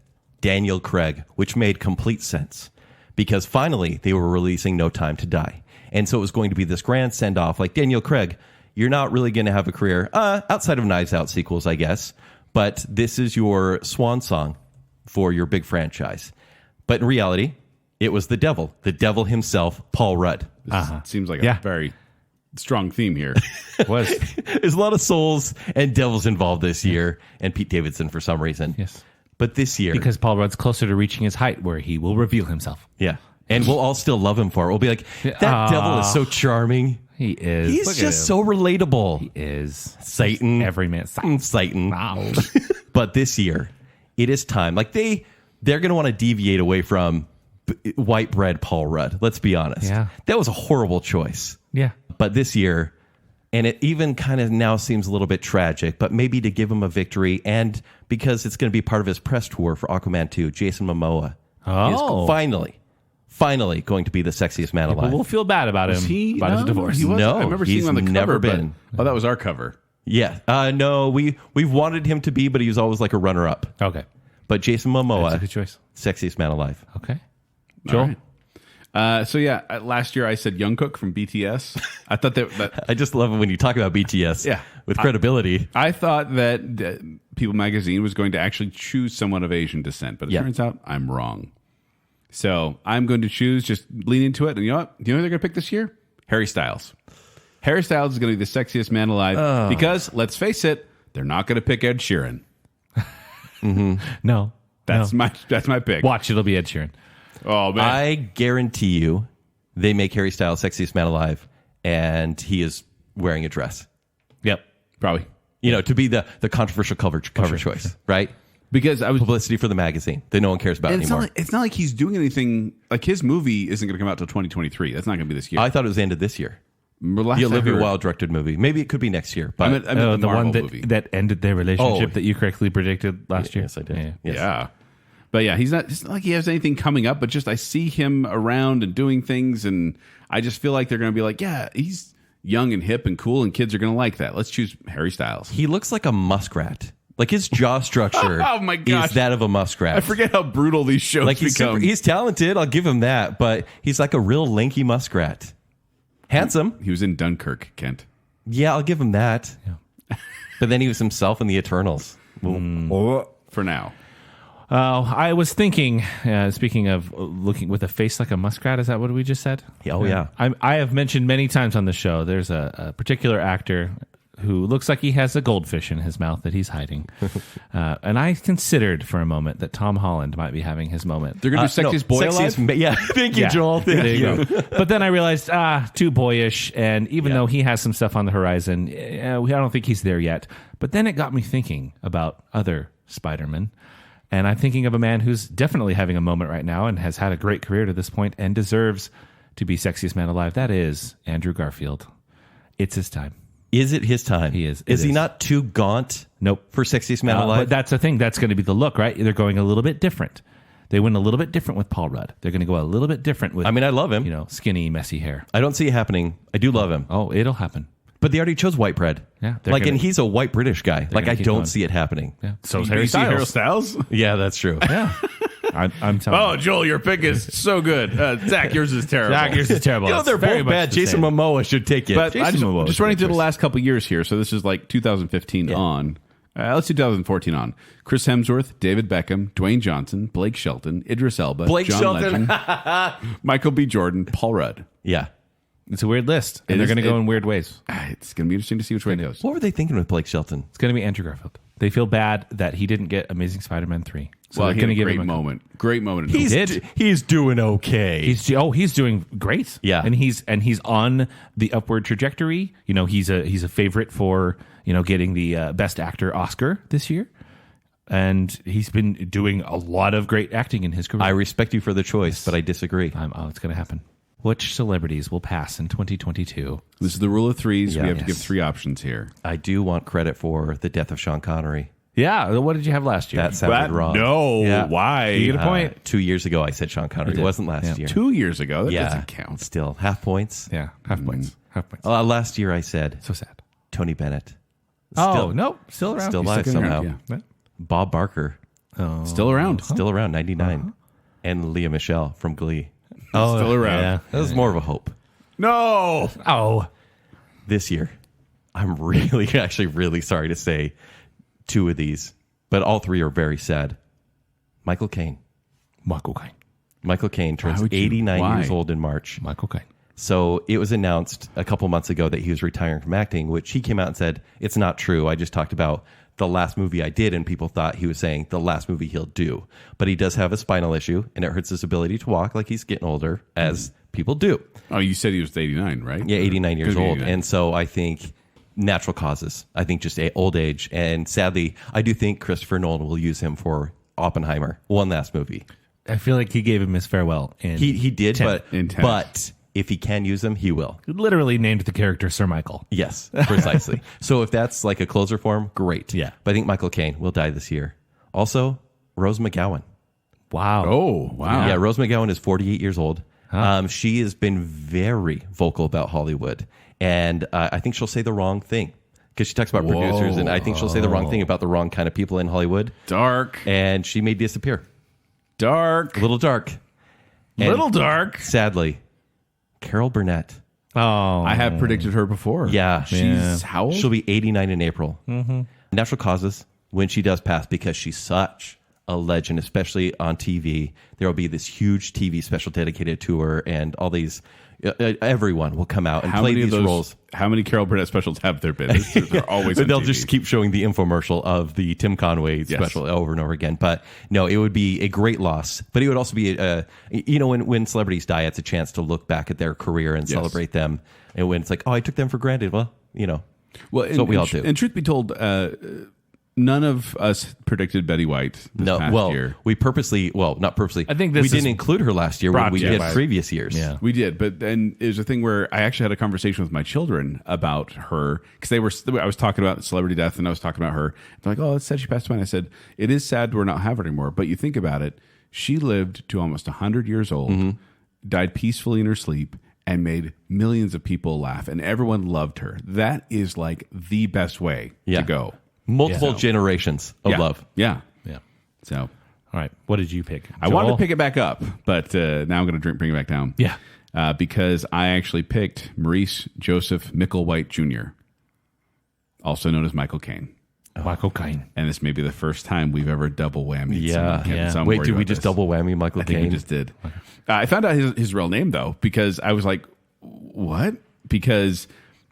Daniel Craig, which made complete sense because finally they were releasing No Time to Die. And so it was going to be this grand send-off. Like, Daniel Craig, you're not really going to have a career outside of Knives Out sequels, I guess. But this is your swan song for your big franchise. But in reality, it was the devil himself, Paul Rudd. Seems like a very strong theme here. There's a lot of souls and devils involved this year, and Pete Davidson for some reason. Yes. But this year... Because Paul Rudd's closer to reaching his height where he will reveal himself. Yeah. And we'll all still love him for it. We'll be like, that devil is so charming. He is. He's just so relatable. He is. Satan. Every man. Satan. Wow. But this year, it is time. Like they're going to want to deviate away from white bread Paul Rudd. Let's be honest. Yeah. That was a horrible choice. Yeah. But this year, and it even kind of now seems a little bit tragic, but maybe to give him a victory and because it's going to be part of his press tour for Aquaman 2, Jason Momoa is finally going to be the sexiest man alive. We'll feel bad about him. About his divorce. He wasn't. No, I remember seeing he's him on the never cover. been. Oh, that was our cover. Yeah. No, we've wanted him to be, but he was always like a runner-up. Okay. But Jason Momoa, That's a good choice. sexiest man alive. Okay. Joel? So last year I said Jungkook from BTS. I thought that I just love it when you talk about BTS. Yeah. With credibility. I thought that People Magazine was going to actually choose someone of Asian descent, but it turns out I'm wrong. So I'm going to choose, just lean into it. And you know what? Do you know who they're going to pick this year? Harry Styles. Harry Styles is going to be the sexiest man alive because, let's face it, they're not going to pick Ed Sheeran. No. That's my pick. Watch, it'll be Ed Sheeran. Oh, man. I guarantee you they make Harry Styles sexiest man alive, and he is wearing a dress. Yep. Probably. To be the controversial cover choice, right? Because I was... Publicity for the magazine that no one cares about anymore. It's not like he's doing anything... Like, his movie isn't going to come out till 2023. That's not going to be this year. I thought it was the end of this year. Last The I Olivia heard- Wilde directed movie. Maybe it could be next year. But I meant the The Marvel one movie. that ended their relationship Oh. that you correctly predicted last year. Yes, I did. Yeah. Yes. Yeah. But yeah, it's not like he has anything coming up, but just I see him around and doing things, and I just feel like they're going to be like, yeah, he's young and hip and cool, and kids are going to like that. Let's choose Harry Styles. He looks like a muskrat. Like his jaw structure Oh my gosh. is that of a muskrat. I forget how brutal these shows Like become. he's talented, I'll give him that, but he's like a real lanky muskrat. Handsome. He was in Dunkirk, Kent. Yeah, I'll give him that. But then he was himself in the Eternals. For now. I was thinking, speaking of looking with a face like a muskrat, is that what we just said? Oh, yeah. I have mentioned many times on the show, there's a particular actor who looks like he has a goldfish in his mouth that he's hiding. And I considered for a moment that Tom Holland might be having his moment. They're going to do Sexiest Boy Alive? Yeah, thank you, Yeah. Joel. Thank There you. you go. But then I realized, too boyish. And even though he has some stuff on the horizon, I don't think he's there yet. But then it got me thinking about other Spider-Man. And I'm thinking of a man who's definitely having a moment right now and has had a great career to this point and deserves to be sexiest man alive. That is Andrew Garfield. It's his time. Is it his time? He is. Is It he is. not too gaunt? Nope. For sexiest man But alive? that's the thing. That's going to be the look, right? They're going a little bit different. They went a little bit different with Paul Rudd. They're going to go a little bit different with, I mean, I love him. skinny, messy hair. I don't see it happening. I do love him. Oh, it'll happen. But they already chose white bread. Yeah, and he's a white British guy. Like, gonna I keep don't going. see it happening. Yeah. So is You Harry see Harry Styles. Styles? Yeah, that's true. Yeah. I'm telling Oh, you. Joel, your pick is so good. Zach, yours is terrible. Zach, yours is terrible. It's they're very both much bad. the Jason same. Momoa should take it. But I Jason Momoa is just a running good through the choice. last couple years here. So this is like 2015 on. Let's do 2014 on. Chris Hemsworth, David Beckham, Dwayne Johnson, Blake Shelton, Idris Elba, Blake John Shelton. Legend, Michael B. Jordan, Paul Rudd. Yeah. It's a weird list, and It they're is- going to go it- in weird ways. It's going to be interesting to see which way it goes. What were they thinking with Blake Shelton? It's going to be Andrew Garfield. They feel bad that he didn't get Amazing Spider-Man 3. So Well, they're he going had to a give great him a moment. Great moment. He's doing okay. He's doing great. Yeah. and he's on the upward trajectory. He's a favorite for getting the Best Actor Oscar this year, and he's been doing a lot of great acting in his career. I respect you for the choice, but I disagree. It's going to happen. Which celebrities will pass in 2022? This is the rule of threes. Yeah. We have to Yes. give three options here. I do want credit for the death of Sean Connery. Yeah, what did you have last year? That sounded wrong. No, Yeah. why? You get a point. 2 years ago, I said Sean Connery. It did. wasn't last Yeah. year. 2 years ago. That yeah, doesn't count. Still, half points. Yeah, half points. Half points. Last year, I said So sad. Tony Bennett. Oh, no, still around. Still He's alive still around, somehow. yeah. Bob Barker, Still around. still around, 99. And Leah Michele from Glee. Oh, Still around. Yeah. That was more of a hope. No. Oh, This year, I'm actually really sorry to say two of these, but all three are very sad. Michael Caine. Michael Caine. Michael Caine turns would you- 89 why? years old in March. Michael Caine. So it was announced a couple months ago that he was retiring from acting, which he came out and said, it's not true. I just talked about the last movie I did, and people thought he was saying the last movie he'll do. But he does have a spinal issue, and it hurts his ability to walk like he's getting older, as people do. Oh, you said he was 89, right? Yeah, 89 years Could be old. 89. And so I think natural causes. I think just old age. And sadly, I do think Christopher Nolan will use him for Oppenheimer, one last movie. I feel like he gave him his farewell. In He did, Tenet. but if he can use him, he will. He literally named the character Sir Michael. Yes, precisely. So if that's like a closer form, great. Yeah. But I think Michael Caine will die this year. Also, Rose McGowan. Wow. Oh, wow. Yeah, Rose McGowan is 48 years old. She has been very vocal about Hollywood. And I think she'll say the wrong thing because she talks about producers. And I think she'll say the wrong thing about the wrong kind of people in Hollywood. Dark. And she may disappear. Dark. A little dark. And Little dark. sadly, Carol Burnett. Oh. I have predicted her before. Yeah. She's how old? She'll be 89 in April. Natural causes when she does pass, because she's such a legend, especially on TV. There will be this huge TV special dedicated to her, and all these everyone will come out and How play many of these those roles. How many Carol Burnett specials have there been? They're always But on they'll TV. just keep showing the infomercial of the Tim Conway special over and over again. But no, it would be a great loss. But it would also be, when celebrities die, it's a chance to look back at their career and celebrate them. And when it's like, oh, I took them for granted. Well, that's what we all do. And truth be told, none of us predicted Betty White this past year. We purposely, not purposely. I think we didn't include her last year when we did previous years. Yeah. We did, but then there's a thing where I actually had a conversation with my children about her because I was talking about celebrity death and I was talking about her. They're like, "Oh, it's sad she passed away." And I said, "It is sad we're not having her anymore." But you think about it, she lived to almost 100 years old, died peacefully in her sleep, and made millions of people laugh, and everyone loved her. That is like the best way to go. Multiple generations of love. Yeah. Yeah. So, all right. What did you pick? I wanted to pick it back up, but now I'm going to bring it back down. Yeah. Because I actually picked Maurice Joseph Micklewhite Jr., also known as Michael Caine. Michael Caine. And this may be the first time we've ever double whammied. Yeah. So I'm Wait, worried did we about just this. double whammy Michael I think Caine? we just did. I found out his real name, though, because I was like, what? Because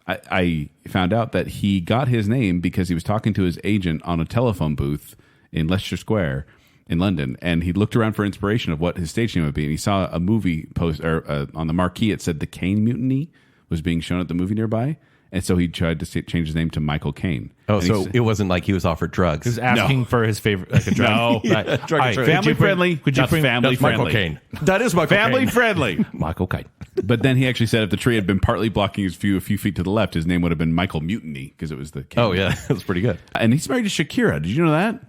I found out that he got his name because he was talking to his agent on a telephone booth in Leicester Square in London, and he looked around for inspiration of what his stage name would be, and he saw a movie post on the marquee. It said The Caine Mutiny was being shown at the movie nearby, and so he tried to change his name to Michael Caine. Oh, And so it wasn't like he was offered drugs. He was asking for his favorite, like a drug. No. Right. Drug All right, trade. family friendly. That's family friendly. Michael Caine. That is Michael Family Caine. friendly. Michael Caine. But then he actually said if the tree had been partly blocking his view a few feet to the left, his name would have been Michael Mutiny because it was the Caine. Oh, yeah. That's pretty good. And he's married to Shakira. Did you know that?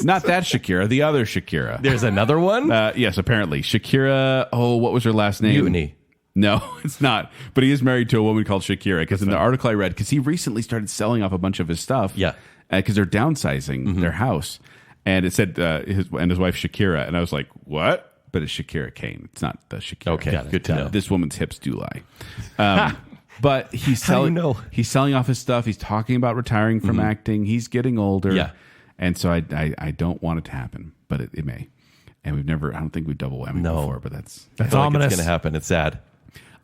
Not that Shakira, the other Shakira. There's another one? Yes, apparently. Shakira, what was her last name? Mutiny. No, it's not. But he is married to a woman called Shakira because in the article I read, because he recently started selling off a bunch of his stuff. Yeah. Because they're downsizing their house. And it said his wife Shakira. And I was like, what? But it's Shakira Caine. It's not the Shakira. Okay, good to know. This woman's hips do lie. But he's How do you selling. know? He's selling off his stuff. He's talking about retiring from acting. He's getting older. Yeah. And so I don't want it to happen, but it may. And I don't think we've double whammy before, but that's I feel like ominous. it's going to happen. It's sad.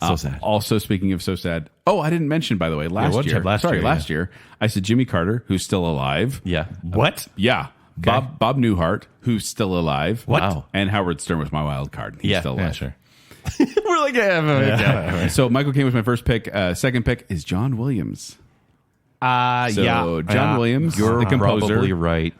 So sad. Also, speaking of so sad, I didn't mention, by the way, last what'd you year. have last year, year, I said Jimmy Carter, who's still alive. Yeah. What? Yeah. Bob Newhart, who's still alive. What? Wow. And Howard Stern was my wild card. He's still alive. Yeah, sure. We're like, yeah. So Michael Caine was my first pick. Second pick is John Williams. So John Williams, You're the composer, probably right.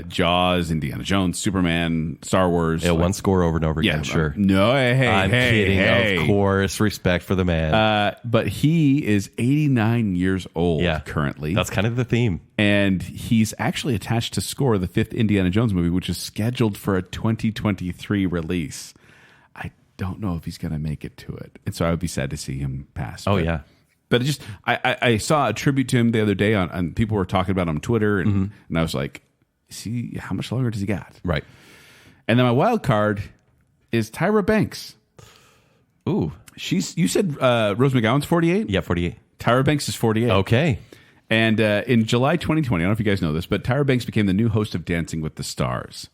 Jaws, Indiana Jones, Superman, Star Wars. Yeah, one score over and over again, sure. No, I'm kidding, of course. Respect for the man. But he is 89 years old currently. That's kind of the theme. And he's actually attached to score the fifth Indiana Jones movie, which is scheduled for a 2023 release. I don't know if he's going to make it to it. And so I would be sad to see him pass. Oh, yeah. But it just, I saw a tribute to him the other day on people were talking about him on Twitter, and I was like, see, how much longer does he got? Right. And then my wild card is Tyra Banks. Ooh. You said Rose McGowan's 48? Yeah, 48. Tyra Banks is 48. Okay. And in July 2020, I don't know if you guys know this, but Tyra Banks became the new host of Dancing with the Stars.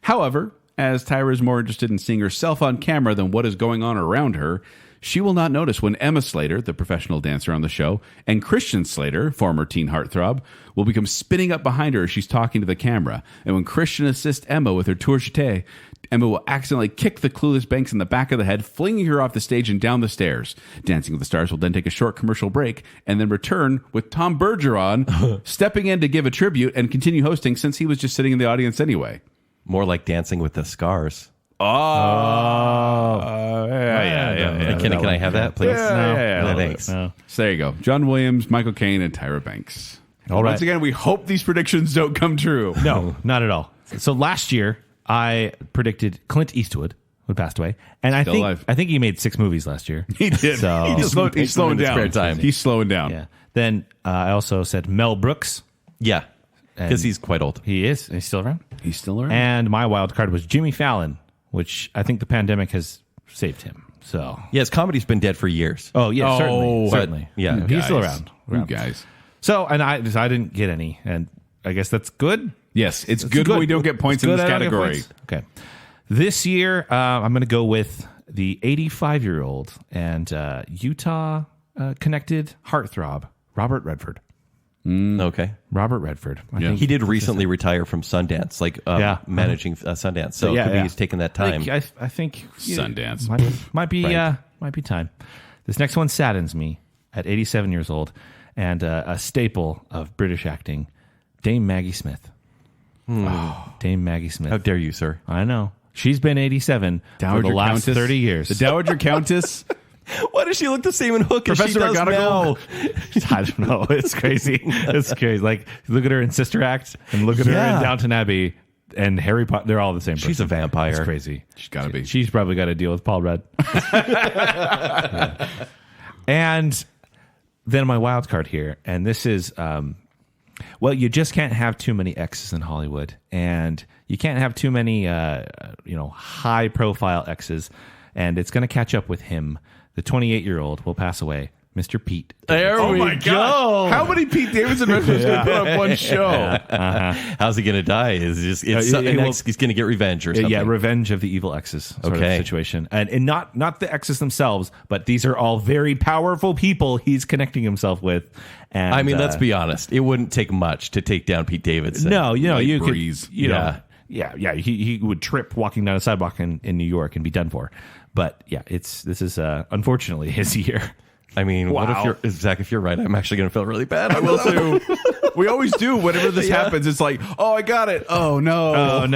However, as Tyra is more interested in seeing herself on camera than what is going on around her, she will not notice when Emma Slater, the professional dancer on the show, and Christian Slater, former teen heartthrob, will become spinning up behind her as she's talking to the camera. And when Christian assists Emma with her tour jeté, Emma will accidentally kick the clueless Banks in the back of the head, flinging her off the stage and down the stairs. Dancing with the Stars will then take a short commercial break and then return with Tom Bergeron stepping in to give a tribute and continue hosting since he was just sitting in the audience anyway. More like Dancing with the Scars. Yeah. Can I have that, please? Yeah, thanks. So there you go. John Williams, Michael Caine, and Tyra Banks. All right. Once again, we hope these predictions don't come true. No, not at all. So last year, I predicted Clint Eastwood would pass away, and Still alive. I think he made 6 movies last year. He did. So He's slowing down. spare time. He's slowing down. yeah. Then I also said Mel Brooks. Yeah. Because he's quite old. He is. He's still around. He's still around. And my wild card was Jimmy Fallon, which I think the pandemic has saved him. So Yes, comedy's been dead for years. oh yeah, certainly, but- certainly. yeah. he's still Guys. around. You guys. So and I didn't get any, and I guess that's good. Yes, it's good when we don't get points in It's this good I don't get category. points. Okay. This year, I'm going to go with the 85-year-old and Utah connected heartthrob, Robert Redford. Okay. Robert Redford. I think He did recently retire from Sundance, managing Sundance. So it could be he's taken that time. I think Sundance. might be Right. might be time. This next one saddens me at 87 years old and a staple of British acting, Dame Maggie Smith. Dame Maggie Smith. How dare you, sir? I know. She's been 87 for the last 30 years. The Dowager Countess. Why does she look the same in Hook as Professor she does McGonagall. now? I don't know. It's crazy. It's crazy. Like, look at her in Sister Act and look at her in Downton Abbey and Harry Potter. They're all the same person. She's a vampire. It's crazy. She's got to be. She's probably got to deal with Paul Rudd. Yeah. And then my wild card here, and this is, well, you just can't have too many exes in Hollywood, and you can't have too many, high-profile exes, and it's going to catch up with him. The 28-year-old will pass away, Mr. Pete. There we go. How many Pete Davidson references can put on one show? How's he going to die? He's going to get revenge or something. Yeah, revenge of the evil exes sort of situation. And not the exes themselves, but these are all very powerful people he's connecting himself with. And, I mean, let's be honest. It wouldn't take much to take down Pete Davidson. No, you breeze. could, Yeah, he would trip walking down a sidewalk in New York and be done for. But yeah, this is unfortunately his year. I mean, what if Zach, if you're right, I'm actually going to feel really bad. I will too. We always do. Whenever this happens, it's like, oh, I got it. Oh, no. Oh,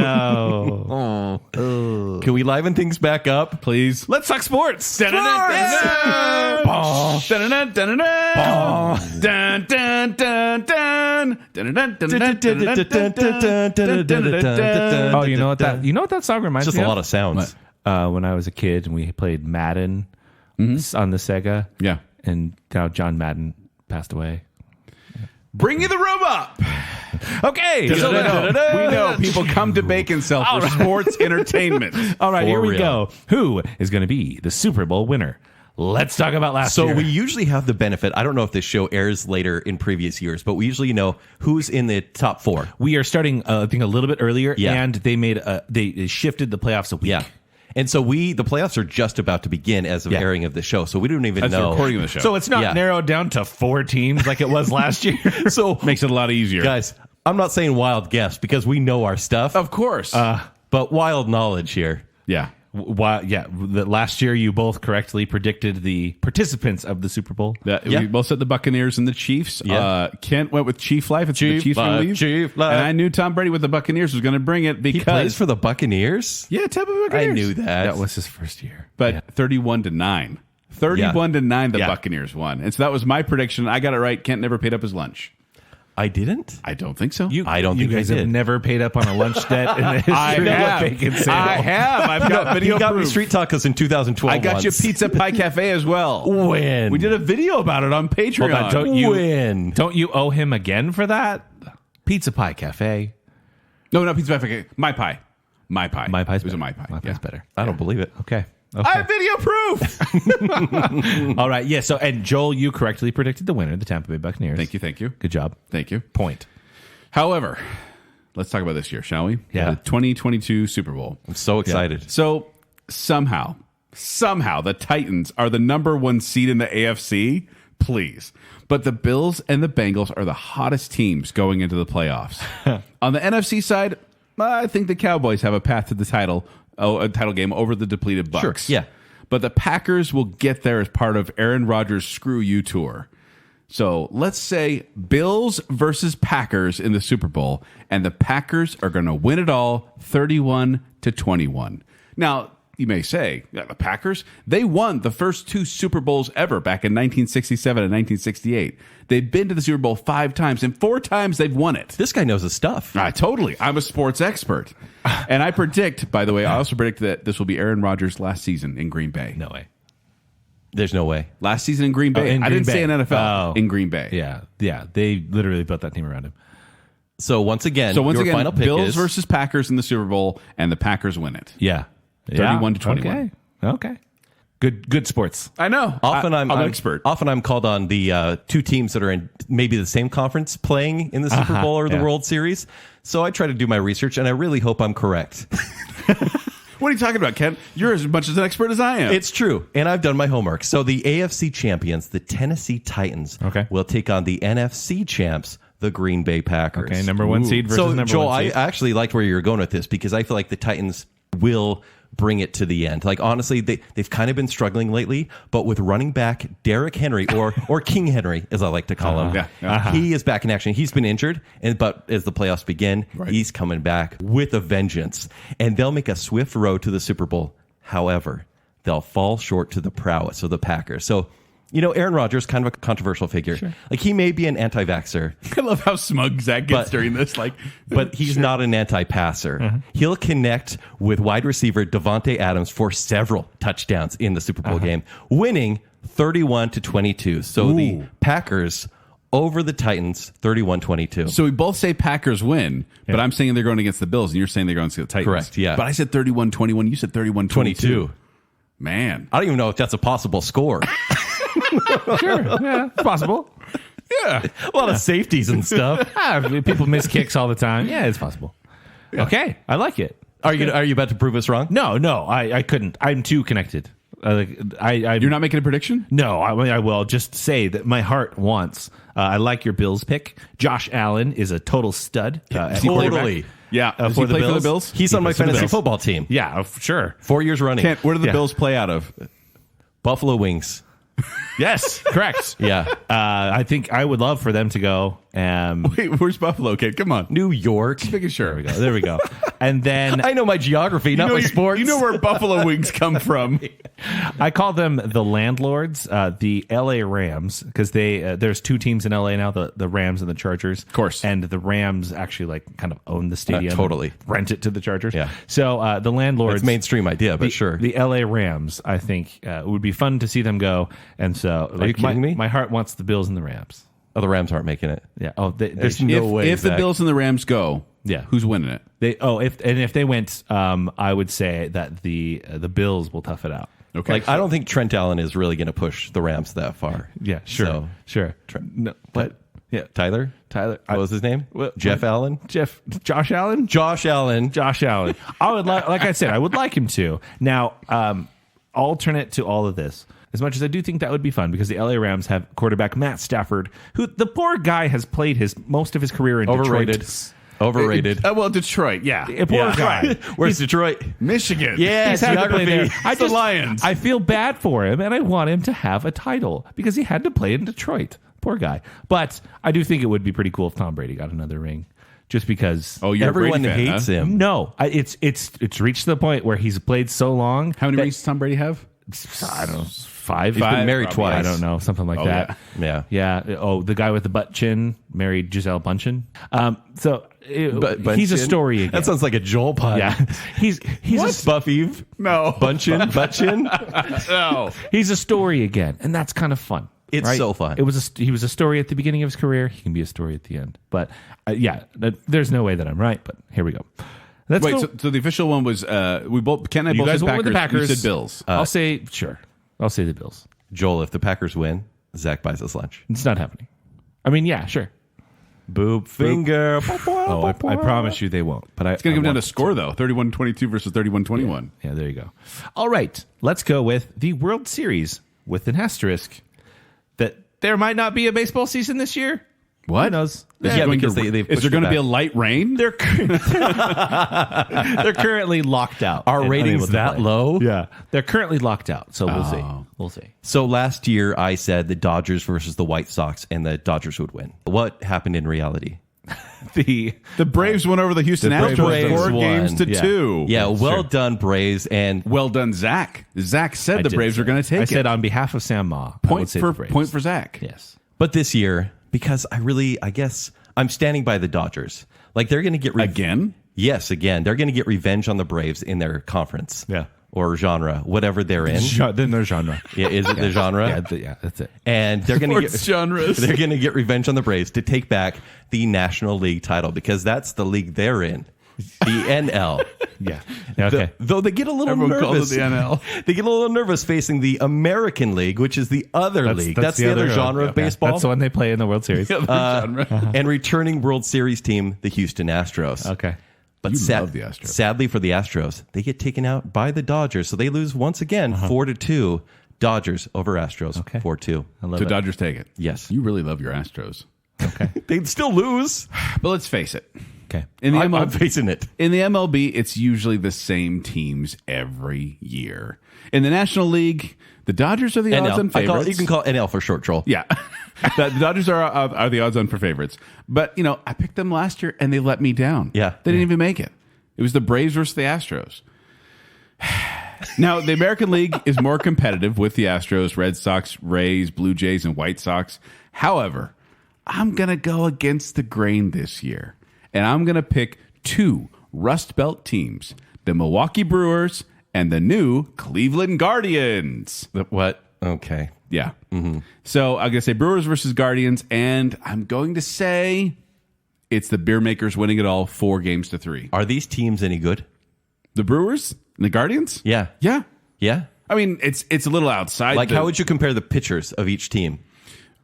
no. Can we liven things back up, please? Let's talk sports. Oh, you know what that song reminds Just me a of? lot of sounds. When I was a kid and we played Madden on the Sega. Yeah. And now John Madden passed away. Bring you the room up. Okay. So we know people come to Baconsale for sports entertainment. All right, here we real. go. Who is going to be the Super Bowl winner? Let's talk about last year. So we usually have the benefit. I don't know if this show airs later in previous years, but we usually know who's in the top four. We are starting, I think, a little bit earlier, Yeah. and they shifted the playoffs a week. Yeah. And so the playoffs are just about to begin as of airing of the show. So we don't even That's the know. recording of the show. So it's not narrowed down to 4 teams like it was last year. So Makes it a lot easier. guys, I'm not saying wild guess because we know our stuff, Of course. but wild knowledge here. yeah. Last year you both correctly predicted the participants of the Super Bowl. Yeah. We both said the Buccaneers and the Chiefs. Yeah. Kent went with Chief Life. It's the Chiefs Life, leave. Chief Life. And I knew Tom Brady with the Buccaneers was going to bring it because He plays for the Buccaneers? yeah, Tampa Bay I Buccaneers. knew that. That was his first year. But 31-9. 31-9 the Buccaneers won. And so that was my prediction. I got it right. Kent never paid up his lunch. I didn't? I don't think so. I don't think you guys I have did. never paid up on a lunch debt in the history I of have. Baconsale. I have. I've got video He got me proof. street tacos in 2012 I got you once. Pizza Pie Cafe as well. When? We did a video about it on Patreon. Hold on, When? don't you owe him again for that? Pizza Pie Cafe. No, not Pizza Pie Cafe. My Pie. My Pie. My Pie's It was better. a My Pie. My Pie's better. I don't believe it. Okay. I have video proof. All right. Yeah. So, and Joel, you correctly predicted the winner, the Tampa Bay Buccaneers. Thank you. Good job. Thank you. Point. However, let's talk about this year, shall we? Yeah. The 2022 Super Bowl. I'm so excited. So somehow the Titans are the number 1 seed in the AFC. Please. But the Bills and the Bengals are the hottest teams going into the playoffs. On the NFC side, I think the Cowboys have a path to the title game over the depleted Bucks. Sure, yeah. But the Packers will get there as part of Aaron Rodgers' Screw You tour. So let's say Bills versus Packers in the Super Bowl, and the Packers are going to win it all 31-21. Now, you may say, yeah, the Packers, they won the first 2 Super Bowls ever back in 1967 and 1968. They've been to the Super Bowl 5 times, and 4 times they've won it. This guy knows his stuff. Totally. I'm a sports expert. And I predict, by the way, I also predict that this will be Aaron Rodgers' last season in Green Bay. No way. There's no way. Last season in Green Bay. in I Green didn't say in Bay. NFL. Oh. In Green Bay. Yeah. Yeah. They literally built that team around him. So once again, your final pick Bills is versus Packers in the Super Bowl, and the Packers win it. Yeah. 31-21. Okay. Good sports. I know. Often I'm an expert. Often I'm called on the 2 teams that are in maybe the same conference playing in the Super Bowl or the yeah. World Series. So I try to do my research, and I really hope I'm correct. What are you talking about, Ken? You're as much as an expert as I am. It's true, and I've done my homework. So the AFC champions, the Tennessee Titans, will take on the NFC champs, the Green Bay Packers. Okay, number one seed versus number Joel, one seed. I actually liked where you were going with this because I feel like the Titans will bring it to the end. Like, honestly, they've kind of been struggling lately, but with running back Derrick Henry, or King Henry, as I like to call him, he is back in action. He's been injured, but as the playoffs begin, he's coming back with a vengeance, and they'll make a swift road to the Super Bowl. However, they'll fall short to the prowess of the Packers. So, Aaron Rodgers, kind of a controversial figure. Sure. Like, he may be an anti-vaxxer. I love how smug Zack gets during this. But he's not an anti-passer. He'll connect with wide receiver Devontae Adams for several touchdowns in the Super Bowl game, winning 31-22. So the Packers over the Titans, 31-22. So we both say Packers win, but I'm saying they're going against the Bills, and you're saying they're going against the Titans. Correct, yeah. But I said 31-21. You said 31-22. Man. I don't even know if that's a possible score. Sure, yeah, it's possible. Yeah. A lot of safeties and stuff. People miss kicks all the time. Yeah, it's possible. Yeah. Okay, I like it. Are you about to prove us wrong? No, I couldn't. I'm too connected. You're not making a prediction? No, I will just say that my heart wants. I like your Bills pick. Josh Allen is a total stud. Totally. Yeah. Does he play for the Bills? He's on my fantasy football team. Yeah, sure. 4 years running. Kent, where do the Bills play out of? Buffalo Wings. Yes, correct. Yeah. I think I would love for them to go. Wait, where's Buffalo, Kent? Come on. New York. Just making sure. There we go. And then I know my geography, not my sports. You know where Buffalo Wings come from. I call them the landlords, the LA Rams, because there's two teams in LA now, the Rams and the Chargers. Of course. And the Rams actually kind of own the stadium. Totally. Rent it to the Chargers. Yeah. So the landlords. It's mainstream idea, but sure. The LA Rams, I think, it would be fun to see them go. And so Are you kidding me? My heart wants the Bills and the Rams. Oh, the Rams aren't making it. Yeah. Oh, There's no way. If the Bills and the Rams go, who's winning it? If they went, I would say that the Bills will tough it out. Okay. Like, I don't think Trent Allen is really going to push the Rams that far. Yeah, sure. So, sure. No, but yeah, Tyler? What was his name? Josh Allen? Josh Allen? Josh Allen. Josh Allen. I would like I said, I would like him to. Now, alternate to all of this, as much as I do think that would be fun, because the LA Rams have quarterback Matt Stafford, who the poor guy has played most of his career in Detroit. Overrated. Well, Detroit, yeah. Poor guy. Where's Detroit? Michigan. Yeah, He's had to play there. geography. The Lions. I feel bad for him, and I want him to have a title because he had to play in Detroit. Poor guy. But I do think it would be pretty cool if Tom Brady got another ring, just because. Oh, you're everyone a Brady fan, hates huh? him. No, it's reached the point where he's played so long. How many rings does Tom Brady have? I don't know, 5. He's been married probably. twice. I don't know, something like that. Yeah. Yeah. Oh, the guy with the butt chin married Gisele Bundchen. He's a story again. That sounds like a Joel pun. Yeah. He's a Buff Eve? No. Bunchin? Butchin? No. he's a story again, and that's kind of fun. It's right? so fun. He was a story at the beginning of his career. He can be a story at the end. But there's no way that I'm right. But here we go. Let's Wait, go. so the official one was we both Ken and I You both guys said went with the Packers. You said Bills. I'll say the Bills. Joel, if the Packers win, Zach buys us lunch. It's not happening. I mean, yeah, sure. Boop finger. Oh, I promise you they won't. But It's going to come down to score, though. 31-22 versus 31-21. Yeah, there you go. All right, let's go with the World Series with an asterisk that there might not be a baseball season this year. What? Who knows? Yeah, because they've Is there going to be a light rain? They're currently locked out. Our and ratings unable to that play. low? Yeah, they're currently locked out. So we'll see. We'll see. So last year I said the Dodgers versus the White Sox, and the Dodgers would win. What happened in reality? The Braves went over the Houston Astros Braves 4 won. games to Yeah. 2. Yeah, well done, Braves. And Well done, Zach. Zach said the did Braves say were going to take I it. said on behalf of Sam Ma, I would say the Braves. Point for Zach. Yes. but this year, because I guess I'm standing by the Dodgers. Like, they're going to get Again? Yes, again. They're going to get revenge on the Braves in their conference. Yeah. Or genre, whatever they're in. Then there's genre. Yeah, is it the genre? Yeah, that's it. And they're going to Sports genres. They're going to get revenge on the Braves to take back the National League title, because that's the league they're in, the NL. Yeah. Okay. Though they get a little Everyone calls nervous. it the NL. They get a little nervous facing the American League, which is the other league. That's the other genre of baseball. That's the one they play in the World Series. And returning World Series team, the Houston Astros. Okay. But You love the Astros. sadly for the Astros, they get taken out by the Dodgers. So they lose once again, 4-2. Dodgers over Astros, 4-2. I love So it. Dodgers take it. Yes. You really love your Astros. Okay. They'd still lose. But let's face it. Okay. In the I'm facing it. In the MLB, it's usually the same teams every year. In the National League, the Dodgers are the odds-on favorites. You can call it NL for short, Troll. Yeah. The Dodgers are the odds-on for favorites. But, I picked them last year, and they let me down. Yeah. They didn't even make it. It was the Braves versus the Astros. Now, the American League is more competitive with the Astros, Red Sox, Rays, Blue Jays, and White Sox. However, I'm going to go against the grain this year, and I'm going to pick 2 Rust Belt teams, the Milwaukee Brewers and the new Cleveland Guardians. What? Okay. Yeah. So I'm going to say Brewers versus Guardians, and I'm going to say it's the Beer Makers winning it all 4-3. Are these teams any good? The Brewers and the Guardians? Yeah. Yeah. Yeah? I mean, it's a little outside. Like, how would you compare the pitchers of each team?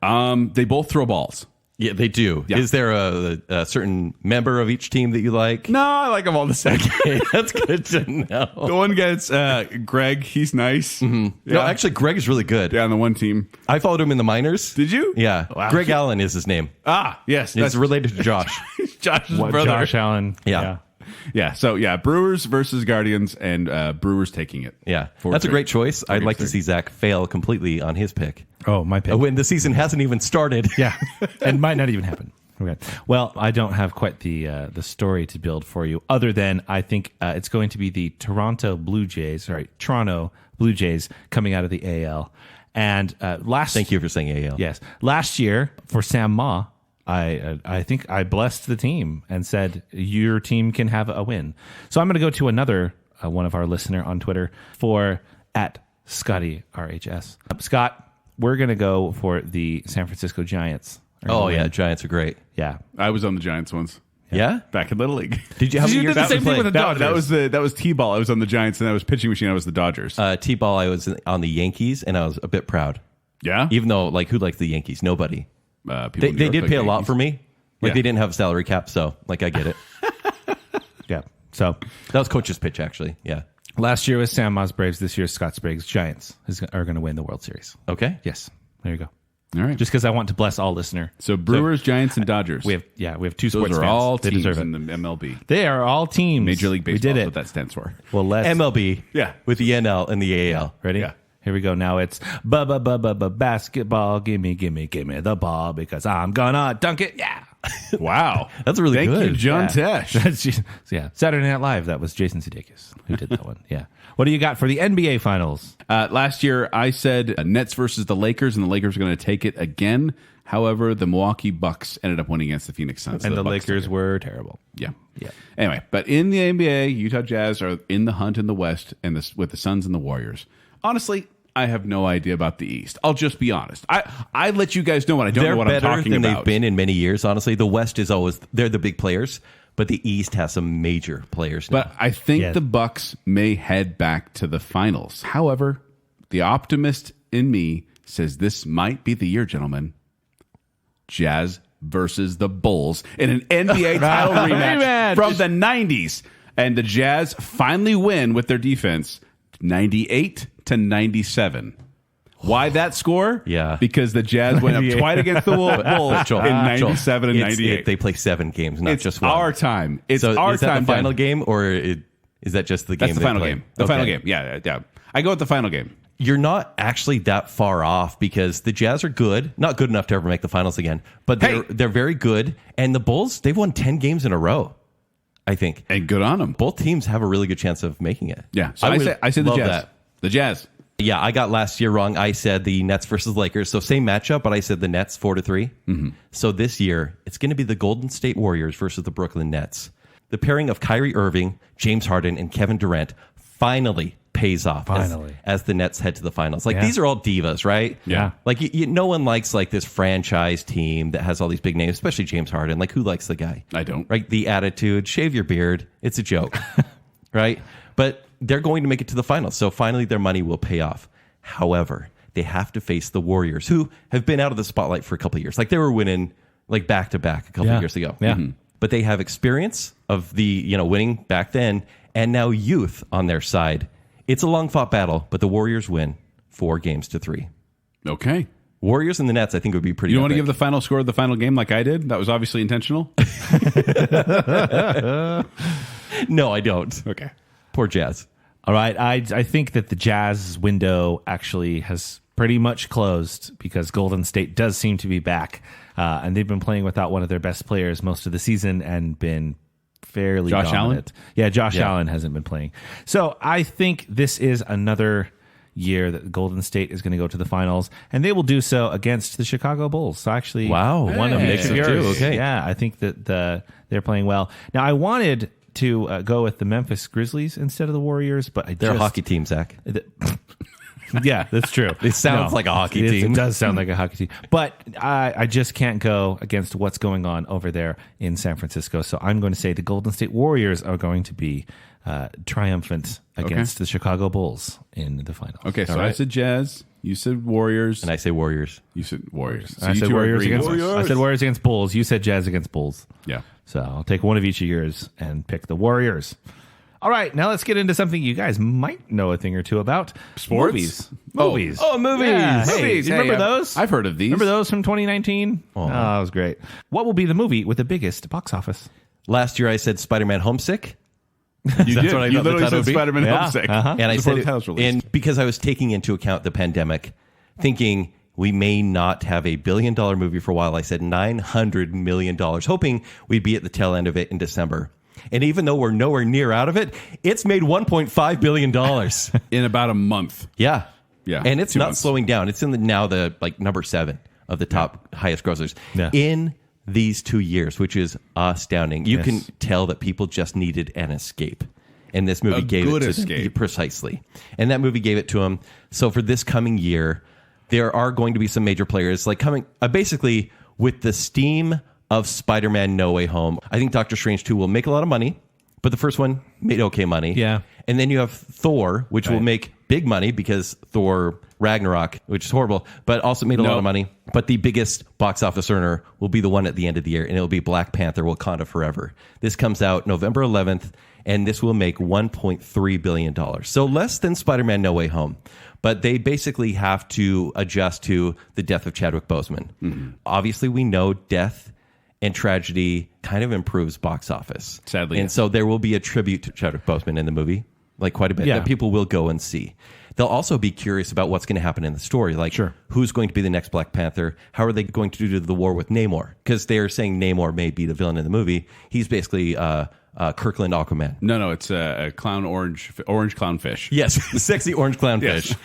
They both throw balls. Yeah, they do. Yeah. Is there a certain member of each team that you like? No, I like them all the same. Okay, that's good to know. The one gets Greg. He's nice. Yeah. No, actually, Greg is really good. Yeah, on the one team. I followed him in the minors. Did you? Yeah. Wow. Greg Allen is his name. Yes. It's related to Josh. Josh's What, brother. Josh Allen. Yeah. Yeah. So, Brewers versus Guardians, and Brewers taking it. Yeah. 4-3. That's a great choice. I'd like to 4-3. see Zach fail completely on his pick. Oh, my pick. When the season hasn't even started. Yeah, it might not even happen. Okay. Well, I don't have quite the story to build for you, other than I think it's going to be the Toronto Blue Jays coming out of the AL. And Thank you for saying AL. Yes, last year for Sam Ma, I think I blessed the team and said your team can have a win. So I'm going to go to another one of our listener on Twitter for @Scotty RHS. Scott, we're going to go for the San Francisco Giants. Oh, yeah. Giants are great. Yeah. I was on the Giants once. Yeah? Back in Little League. Did you have You a year did the that same we thing played? with the Dodgers. That was T-ball. I was on the Giants, and that was pitching machine. I was the Dodgers. T-ball, I was on the Yankees, and I was a bit proud. Yeah? Even though, who likes the Yankees? Nobody. People They in New York did like pay a lot Yankees. for me. Yeah. They didn't have a salary cap, so, I get it. Yeah. So That was coach's pitch, actually. Yeah. last year was Sam Ma's Braves. This year is Scott Sprague's Giants are going to win the World Series. Okay. Yes. There you go. All right. Just because I want to bless all listener. So Brewers, Giants, and Dodgers. We have 2 Those sports are fans. all They teams deserve in it. the MLB. They are all teams. Major League Baseball. We did That's it. what that stands for. Well, let's MLB. Yeah. With the NL and the AL. ready. Yeah. Here we go. Now it's basketball. Gimme the ball because I'm gonna dunk it. Yeah. Wow. That's really Thank good. you, John Yeah. Tesh. Yeah. Saturday Night Live. That was Jason Sudeikis who did that one. Yeah. What do you got for the NBA Finals? Last year, I said Nets versus the Lakers, and the Lakers are going to take it again. However, the Milwaukee Bucks ended up winning against the Phoenix Suns. And So the Bucks Lakers took it. were terrible. Yeah. Yeah. Anyway, but in the NBA, Utah Jazz are in the hunt in the West, and with the Suns and the Warriors. Honestly, I have no idea about the East. I'll just be honest. I let you guys know when I don't They're know what better I'm talking than about. they've been in many years, honestly. The West is always, they're the big players, but the East has some major players now. But I think Yeah. the Bucks may head back to the finals. However, the optimist in me says this might be the year, gentlemen. Jazz versus the Bulls in an NBA title rematch from the 90s. And the Jazz finally win with their defense 98-97. Why that score? Yeah. Because the Jazz went up twice against the Bulls Joel, in 97 and Joel, 98. they play 7 games, not It's just one. our time. It's So our is that time. the final Ben. game, or is that just the game That's the they final play? game. The final game. Yeah. I go with the final game. You're not actually that far off because the Jazz are good, not good enough to ever make the finals again, but they're very good. And the Bulls, they've won 10 games in a row, I think. And good on them. Both teams have a really good chance of making it. Yeah. So I would said the love Jazz. that. The Jazz. Yeah, I got last year wrong. I said the Nets versus Lakers. So same matchup, but I said the Nets 4-3. Mm-hmm. So this year, it's going to be the Golden State Warriors versus the Brooklyn Nets. The pairing of Kyrie Irving, James Harden, and Kevin Durant finally pays off as the Nets head to the finals. These are all divas, right? Yeah. No one likes this franchise team that has all these big names, especially James Harden. Who likes the guy? I don't. Right? The attitude, shave your beard. It's a joke, right? But they're going to make it to the finals. So finally their money will pay off. However, they have to face the Warriors, who have been out of the spotlight for a couple of years. They were winning back-to-back a couple of years ago. Yeah. But they have experience of the winning back then, and now youth on their side. It's a long fought battle, but the Warriors win 4-3. Okay. Warriors and the Nets, I think, would be pretty. You want to epic. give the final score of the final game like I did? That was obviously intentional. No, I don't. Okay. Poor Jazz. All right. I think that the Jazz window actually has pretty much closed because Golden State does seem to be back. And they've been playing without one of their best players most of the season and been fairly Josh dominant. Yeah, Josh Allen hasn't been playing. So I think this is another year that Golden State is going to go to the finals, and they will do so against the Chicago Bulls. So actually, Wow. one of Hey. mix of Mix of yours. two, okay. Yeah, I think that they're playing well. Now, I wanted to go with the Memphis Grizzlies instead of the Warriors, but They're a hockey team, Zach. Yeah, that's true. It sounds like a hockey team. It does sound like a hockey team. But I just can't go against what's going on over there in San Francisco. So I'm going to say the Golden State Warriors are going to be triumphant against the Chicago Bulls in the finals. Okay, so All I right? said Jazz. You said Warriors. And I say Warriors. You said Warriors. So I you said two are Warriors agreeing. against I said Warriors against Bulls. You said Jazz against Bulls. Yeah. So I'll take one of each of yours and pick the Warriors. All right, now let's get into something you guys might know a thing or two about. Sports? Movies. Oh, movies. Yeah, hey, Movies. you remember Hey, those? I've heard of these. Remember those from 2019? Oh, that was great. What will be the movie with the biggest box office? Last year I said Spider-Man Homesick. You did. what I You thought the literally title said would be. Spider-Man Yeah. Homesick. Uh-huh. And I Before said the title's it, released. and because I was taking into account the pandemic, thinking we may not have a $1 billion movie for a while, I said $900 million, hoping we'd be at the tail end of it in December. And even though we're nowhere near out of it, it's made $1.5 billion. In about a month. Yeah. Yeah, And it's 2 not months. slowing down. It's in the number 7 of the top highest grossers Yeah. in these 2 years, which is astounding. You Yes. can tell that people just needed an escape. And this movie A gave good it to escape. them. Precisely. And that movie gave it to them. So for this coming year, there are going to be some major players like coming basically with the steam of Spider-Man No Way Home. I think Doctor Strange 2 will make a lot of money, but the first one made okay money. Yeah. And then you have Thor, which will make big money because Thor Ragnarok, which is horrible, but also made a lot of money. But the biggest box office earner will be the one at the end of the year, and it'll be Black Panther Wakanda Forever. This comes out November 11th, and this will make $1.3 billion. So less than Spider-Man No Way Home. But they basically have to adjust to the death of Chadwick Boseman. Mm-hmm. Obviously, we know death and tragedy kind of improves box office. Sadly, And yes. so there will be a tribute to Chadwick Boseman in the movie, like quite a bit, that people will go and see. They'll also be curious about what's going to happen in the story, like who's going to be the next Black Panther? How are they going to do the war with Namor? Because they're saying Namor may be the villain in the movie. He's basically Kirkland Aquaman. No, it's a clown orange clownfish. Yes, sexy orange clownfish.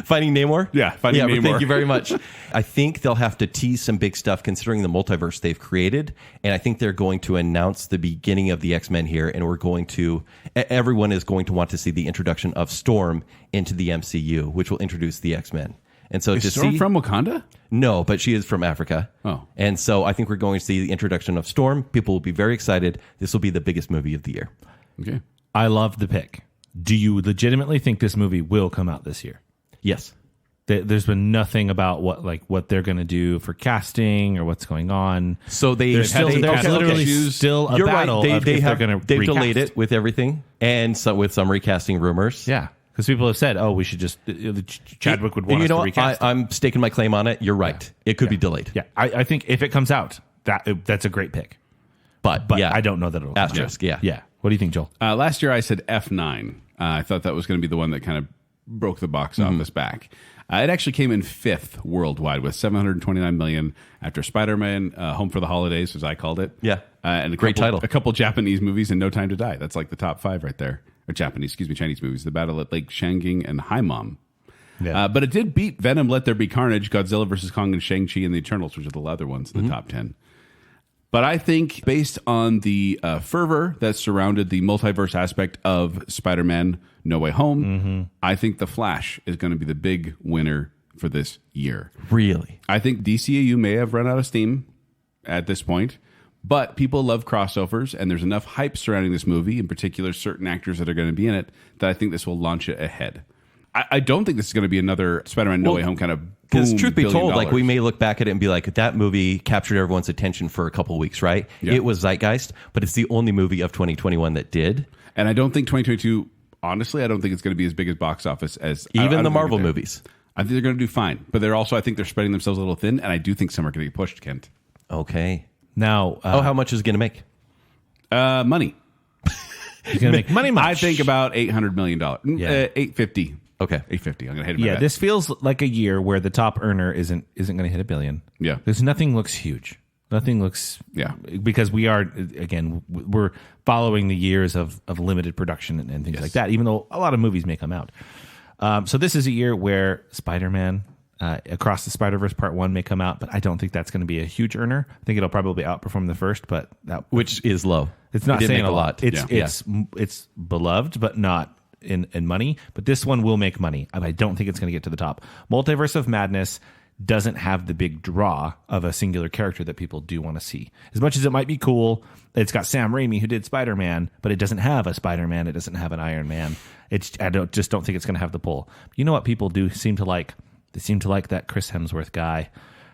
Finding Namor? Yeah, Finding but Namor. Thank you very much. I think they'll have to tease some big stuff considering the multiverse they've created. And I think they're going to announce the beginning of the X-Men here. And everyone is going to want to see the introduction of Storm into the MCU, which will introduce the X-Men. And so Is Storm from Wakanda? No, but she is from Africa. Oh. And so I think we're going to see the introduction of Storm. People will be very excited. This will be the biggest movie of the year. Okay. I love the pick. Do you legitimately think this movie will come out this year? Yes. There's been nothing about what they're going to do for casting or what's going on. So There's literally still a You're battle right. of if they're going to They've recast. delayed it with everything, and so with some recasting rumors. Yeah, because people have said, "Oh, we should just Chadwick would want us to recast." I'm staking my claim on it. You're right. Yeah. It could be delayed. Yeah, I think if it comes out, that's a great pick. But I don't know that it'll come out. asterisk. Yeah. Yeah. What do you think, Joel? Last year I said F9. I thought that was going to be the one that kind of broke the box office back. It actually came in 5th worldwide with $729 million after Spider-Man Home for the Holidays, as I called it. Yeah. And Great title. A couple Japanese movies and No Time to Die. That's like the top 5 right there. Or Chinese movies. The Battle at Lake Changjin and Haimon. Yeah. But it did beat Venom, Let There Be Carnage, Godzilla vs. Kong, and Shang-Chi and the Eternals, which are the other ones in the top 10. But I think based on the fervor that surrounded the multiverse aspect of Spider-Man No Way Home, I think The Flash is going to be the big winner for this year. Really? I think DCAU may have run out of steam at this point, but people love crossovers, and there's enough hype surrounding this movie, in particular certain actors that are going to be in it, that I think this will launch it ahead. I don't think this is going to be another Spider-Man No Way Home kind of boom. Because truth be $1 told, billion. like we may look back at it and be like, that movie captured everyone's attention for a couple of weeks, right? Yeah. It was zeitgeist, but it's the only movie of 2021 that did. And I don't think 2022, honestly, I don't think it's going to be as big as box office as Even I the don't Marvel think movies. I think they're going to do fine. But they're also, I think they're spreading themselves a little thin, and I do think some are going to get pushed, Kent. Okay. Now, How much is it going to make? Money. he's going to make money much. I think about $800 million. Yeah. $850. Okay. $850. I'm going to hit it. Yeah, this feels like a year where the top earner isn't going to hit $1 billion. Yeah. Because nothing looks huge. Nothing looks because we are again we're following the years of limited production and things like that. Even though a lot of movies may come out, so this is a year where Spider-Man Across the Spider-Verse Part 1 may come out, but I don't think that's going to be a huge earner. I think it'll probably outperform the first, but Which is low. It's not It didn't saying make a lot. It's beloved, but not in money. But this one will make money. I don't think it's going to get to the top. Multiverse of Madness doesn't have the big draw of a singular character that people do want to see. As much as it might be cool, it's got Sam Raimi who did Spider-Man, but it doesn't have a Spider-Man. It doesn't have an Iron Man. I don't think it's going to have the pull. You know what people do seem to like? They seem to like that Chris Hemsworth guy.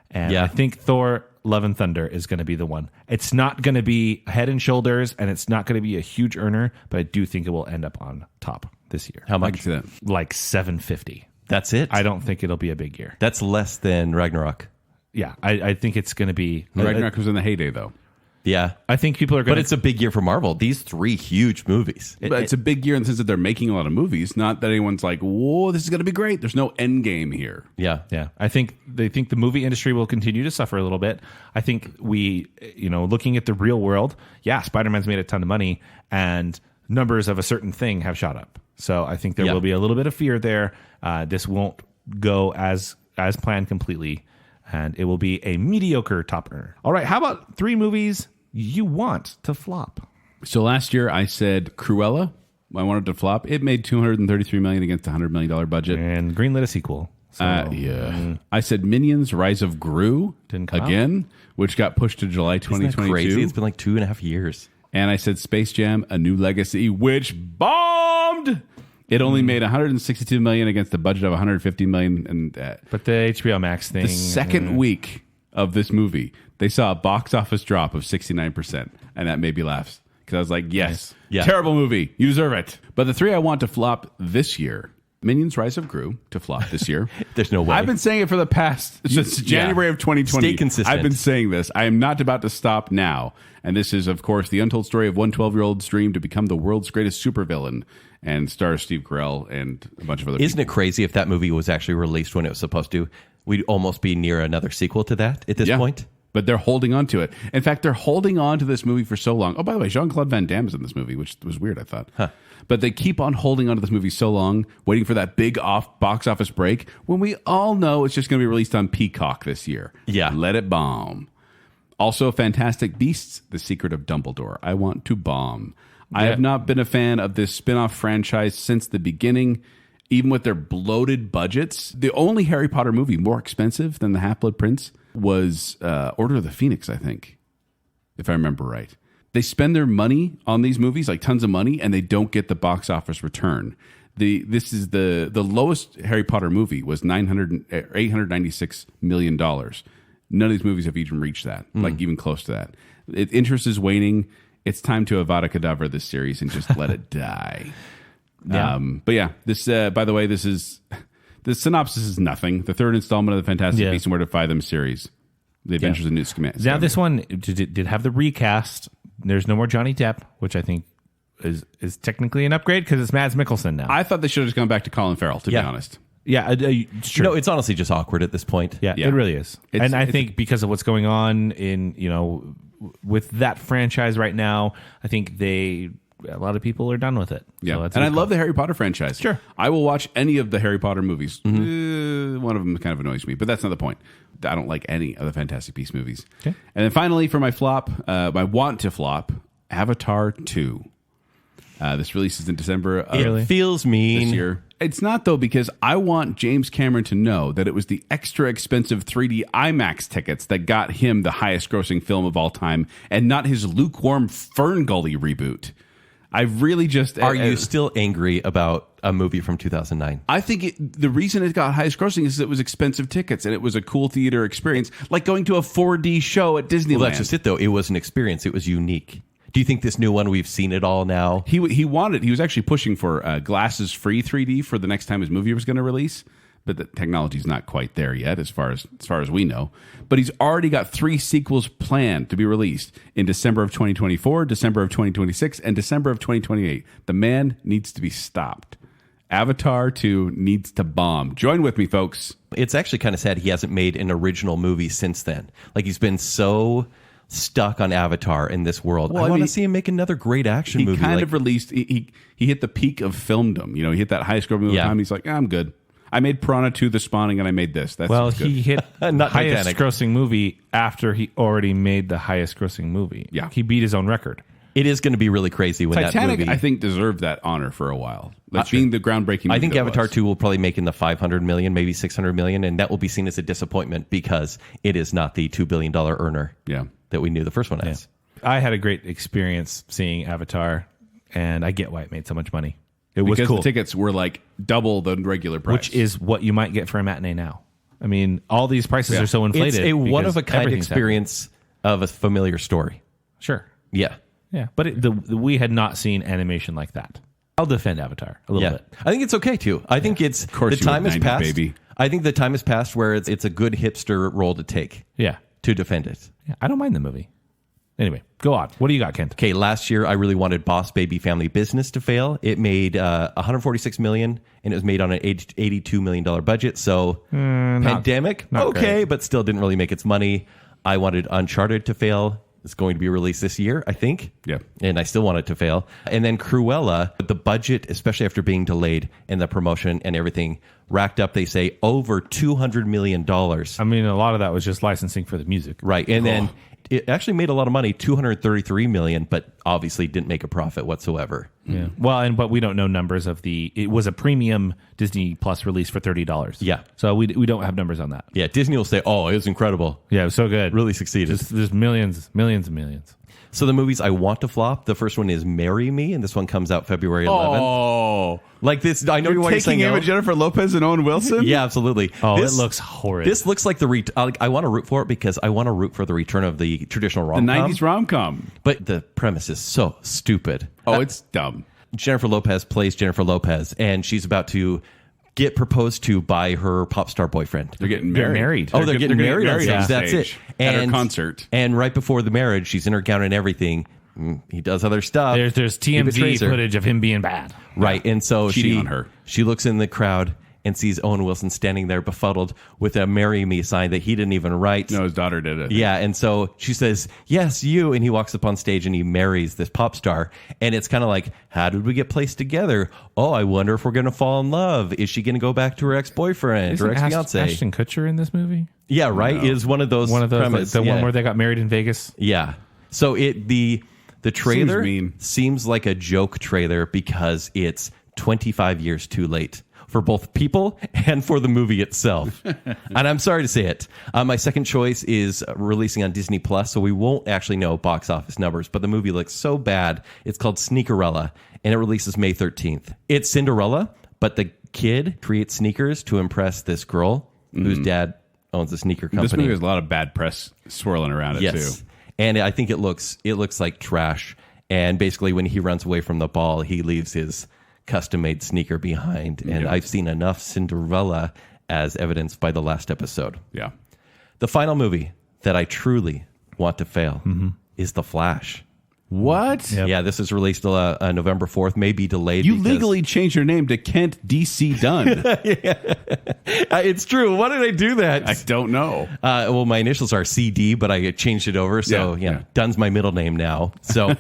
And I think Thor Love and Thunder is going to be the one. It's not going to be head and shoulders, and it's not going to be a huge earner, but I do think it will end up on top this year. How much? Like $750. That's it? I don't think it'll be a big year. That's less than Ragnarok. Yeah, I think it's going to be... Ragnarok was in the heyday, though. Yeah. I think people are going to... But it's a big year for Marvel. These 3 huge movies. But it's a big year in the sense that they're making a lot of movies. Not that anyone's like, whoa, this is going to be great. There's no end game here. Yeah. Yeah. I think they think the movie industry will continue to suffer a little bit. I think looking at the real world, Spider-Man's made a ton of money and numbers of a certain thing have shot up. So I think there will be a little bit of fear there. This won't go as planned completely, and it will be a mediocre top earner. All right, how about 3 movies you want to flop? So last year I said Cruella. I wanted to flop. It made $233 million against a $100 million budget. And greenlit a sequel. So, I said Minions: Rise of Gru Didn't come again, which got pushed to July Isn't that 2022. crazy? It's been like 2.5 years. And I said Space Jam: A New Legacy, which bombed. It only made $162 million against a budget of $150 million. And but the HBO Max thing. the second week of this movie, they saw a box office drop of 69%, and that made me laugh because I was like, "Yes, Yeah. terrible movie, you deserve it." But the 3 I want to flop this year: Minions: Rise of Gru to flop this year. There's no way. I've been saying it for the past since January of 2020. Stay consistent. I've been saying this. I am not about to stop now. And this is, of course, the untold story of one 12-year-old's dream to become the world's greatest supervillain, and stars Steve Carell and a bunch of other Isn't people. it crazy if that movie was actually released when it was supposed to? We'd almost be near another sequel to that at this point. But they're holding on to it. In fact, they're holding on to this movie for so long. Oh, by the way, Jean-Claude Van Damme is in this movie, which was weird, I thought. But they keep on holding on to this movie so long, waiting for that big box office break, when we all know it's just going to be released on Peacock this year. Yeah. Let it bomb. Also, Fantastic Beasts: The Secret of Dumbledore. I want to bomb. I have not been a fan of this spin-off franchise since the beginning, even with their bloated budgets. The only Harry Potter movie more expensive than The Half-Blood Prince was Order of the Phoenix, I think, if I remember right. They spend their money on these movies, like tons of money, and they don't get the box office return. This is the lowest Harry Potter movie was $896 million. None of these movies have even reached that, like even close to that. Interest is waning. It's time to Avada Kedavra this series and just let it die. Yeah. But yeah, this, by the way, the synopsis is nothing. The 3rd installment of the Fantastic Beasts and Where to Find Them series. The Adventures of Newt Scamander. Now this one did have the recast. There's no more Johnny Depp, which I think is technically an upgrade because it's Mads Mikkelsen now. I thought they should have just gone back to Colin Farrell, to be honest. Yeah, it's true. No, it's honestly just awkward at this point. Yeah, it really is. And I think because of what's going on in, with that franchise right now, I think a lot of people are done with it. Yeah, So and I love the Harry Potter franchise. Sure. I will watch any of the Harry Potter movies. One of them kind of annoys me, but that's not the point. I don't like any of the Fantastic Beasts movies. Okay. And then finally, for my flop, my want to flop, Avatar 2. This releases in December of It feels mean. this year. It's not, though, because I want James Cameron to know that it was the extra expensive 3D IMAX tickets that got him the highest grossing film of all time and not his lukewarm Ferngully reboot. I really just... Are you still angry about a movie from 2009. I think the reason it got highest grossing is it was expensive tickets and it was a cool theater experience, like going to a 4D show at Disneyland. Well, that's just it, though. It was an experience. It was unique. Do you think this new one, we've seen it all now? He was actually pushing for glasses-free 3D for the next time his movie was going to release, but the technology's not quite there yet as far as we know. But he's already got 3 sequels planned to be released in December of 2024, December of 2026, and December of 2028. The man needs to be stopped. Avatar 2 needs to bomb. Join with me, folks. It's actually kind of sad he hasn't made an original movie since then. Like, he's been so stuck on Avatar in this world. Well, I want to see him make another great action movie. He kind of released, he hit the peak of filmdom. You know, he hit that highest grossing movie time. He's like, I'm good. I made Piranha 2 The Spawning and I made this. He hit Not highest Titanic. grossing movie after he already made the highest grossing movie. Yeah. He beat his own record. It is going to be really crazy when Titanic, that movie... I think, deserved that honor for a while. Like being the groundbreaking movie I think that Avatar was. 2 will probably make in the 500 million, maybe 600 million, and that will be seen as a disappointment because it is not the $2 billion earner that we knew the first one as. I had a great experience seeing Avatar, and I get why it made so much money. It was because cool. the tickets were like double the regular price. Which is what you might get for a matinee now. I mean, all these prices are so inflated. It's a because one-of-a-kind everything's experience of a familiar story. happening. Sure. Yeah. Yeah. But we had not seen animation like that. I'll defend Avatar a little bit. I think it's okay, too. I think it's... Of course the time you would, has 90s, passed. baby. I think the time has passed where it's a good hipster role to take Yeah. to defend it. Yeah. I don't mind the movie. Anyway, go on. What do you got, Kent? Okay, last year I really wanted Boss Baby Family Business to fail. It made $146 million, and it was made on an $82 million budget. So pandemic, not okay, great. but still didn't really make its money. I wanted Uncharted to fail. It's going to be released this year, I think. Yeah. And I still want it to fail. And then Cruella, the budget, especially after being delayed and the promotion and everything, racked up, they say, over $200 million. I mean, a lot of that was just licensing for the music. Right. And then it actually made a lot of money, $233 million, but obviously didn't make a profit whatsoever. Yeah. Well, but we don't know numbers of it was a premium Disney Plus release for $30. Yeah. So we don't have numbers on that. Yeah, Disney will say, oh, it was incredible. Yeah, it was so good. Really succeeded. There's millions and millions. So the movies I want to flop, the first one is Marry Me, and this one comes out February 11th. Oh. Like this, I know You're why you're saying taking aim no. at Jennifer Lopez and Owen Wilson? Yeah, absolutely. Oh, This- it looks horrid. This looks like I want to root for it because I want to root for the return of the traditional The rom-com. 90s rom-com. But the premise is so stupid. Oh, it's dumb. Jennifer Lopez plays Jennifer Lopez, and she's about to get proposed to by her pop star boyfriend. They're getting They're married. married. Oh, they're getting married on on stage. That's it. stage at her concert. And right before the marriage, she's in her gown and everything. He does other stuff. There's He TMZ betrays her. footage of him being bad. Right. And so Cheating on her. She looks in the crowd and sees Owen Wilson standing there befuddled with a "Marry Me" sign that he didn't even write. No, his daughter did it. Yeah, and so she says, "Yes, you." And he walks up on stage and he marries this pop star. And it's kind of like, how did we get placed together? Oh, I wonder if we're going to fall in love. Is she going to go back to her ex-boyfriend Isn't or ex-fiance? Ashton Kutcher in this movie? Yeah, right. Is one of those. Like, the yeah. one where they got married in Vegas? Yeah. So the trailer mean. seems like a joke trailer because it's 25 years too late for both people and for the movie itself. And I'm sorry to say it. My second choice is releasing on Disney Plus, so we won't actually know box office numbers, but the movie looks so bad. It's called Sneakerella, and it releases May 13th. It's Cinderella, but the kid creates sneakers to impress this girl whose dad owns a sneaker company. This movie has a lot of bad press swirling around it, too. And I think it looks like trash. And basically, when he runs away from the ball, he leaves his custom-made sneaker behind. And I've seen enough Cinderella as evidenced by the last episode. Yeah. The final movie that I truly want to fail is The Flash. What? Yep. Yeah, this is released November 4th, may be delayed. You because- legally changed your name to Kent D.C. Dunn. It's true. Why did I do that? I don't know. Well, my initials are CD, but I changed it over. So, Yeah. Dunn's my middle name now. So,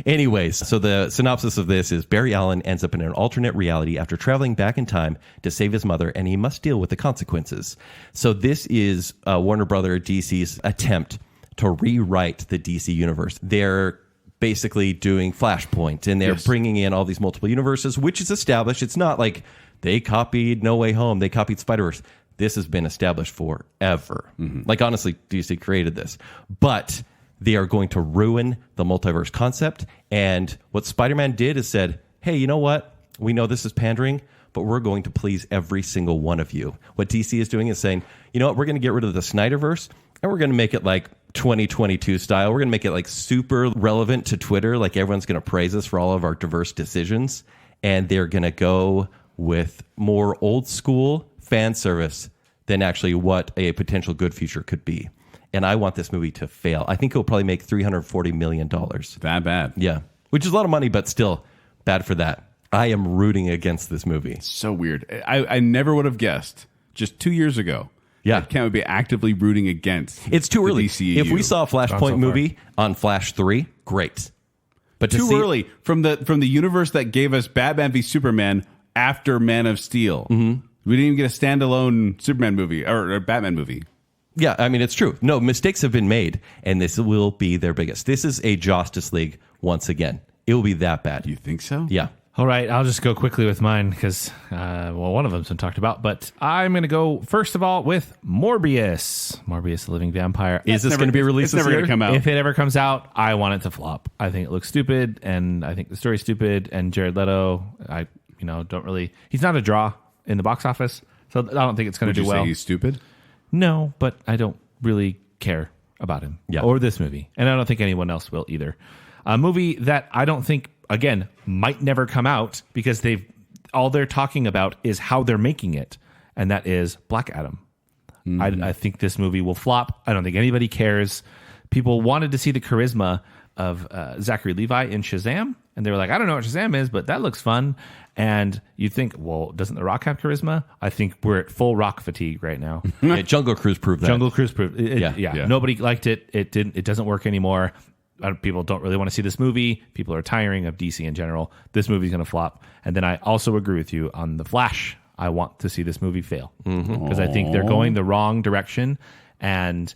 anyways, so the synopsis of this is Barry Allen ends up in an alternate reality after traveling back in time to save his mother, and he must deal with the consequences. So, this is Warner Brother DC's attempt to rewrite the DC universe. They're basically doing Flashpoint, and they're bringing in all these multiple universes, which is established. It's not like they copied No Way Home, they copied Spider-Verse. This has been established forever. Like, honestly, DC created this. But they are going to ruin the multiverse concept. And what Spider-Man did is said, hey, you know what? we know this is pandering, but we're going to please every single one of you. What DC is doing is saying, you know what, we're going to get rid of the Snyderverse, and we're going to make it like 2022 style. We're going to make it like super relevant to Twitter. Like everyone's going to praise us for all of our diverse decisions. And they're going to go with more old school fan service than actually what a potential good future could be. And I want this movie to fail. I think it'll probably make $340 million. That bad. Yeah. Which is a lot of money, but still bad for that. I am rooting against this movie. So weird. I never would have guessed just 2 years ago. Yeah. That Ken would be actively rooting against. It's too early. DCEU. If we saw a Flashpoint movie on Flash 3, great. But too early from the universe that gave us Batman v Superman after Man of Steel. Mm-hmm. We didn't even get a standalone Superman movie or Batman movie. Yeah, I mean, it's true. No, mistakes have been made, and this will be their biggest. This is a Justice League once again. It will be that bad. You think so? Yeah. All right, I'll just go quickly with mine because, one of them's been talked about. But I'm going to go, first of all, with Morbius. Morbius, the living vampire. Is this going to be released this never year? Going to come out. If it ever comes out, I want it to flop. I think it looks stupid, and I think the story's stupid. And Jared Leto, don't really. He's not a draw in the box office, so I don't think it's going to do well. well. He's stupid? No, but I don't really care about him or this movie, and I don't think anyone else will either. A movie that I don't think, again, might never come out because all they're talking about is how they're making it, and that is Black Adam. I think this movie will flop. I don't think anybody cares. People wanted to see the charisma of Zachary Levi in Shazam, and they were like, I don't know what Shazam is, but that looks fun. And you think, well, doesn't The Rock have charisma? I think we're at full Rock fatigue right now. Yeah, Jungle Cruise proved that. Jungle Cruise proved it. Yeah. Nobody liked it. It doesn't work anymore. People don't really want to see this movie. People are tiring of DC in general. This movie's going to flop. And then I also agree with you on The Flash. I want to see this movie fail because I think they're going the wrong direction. And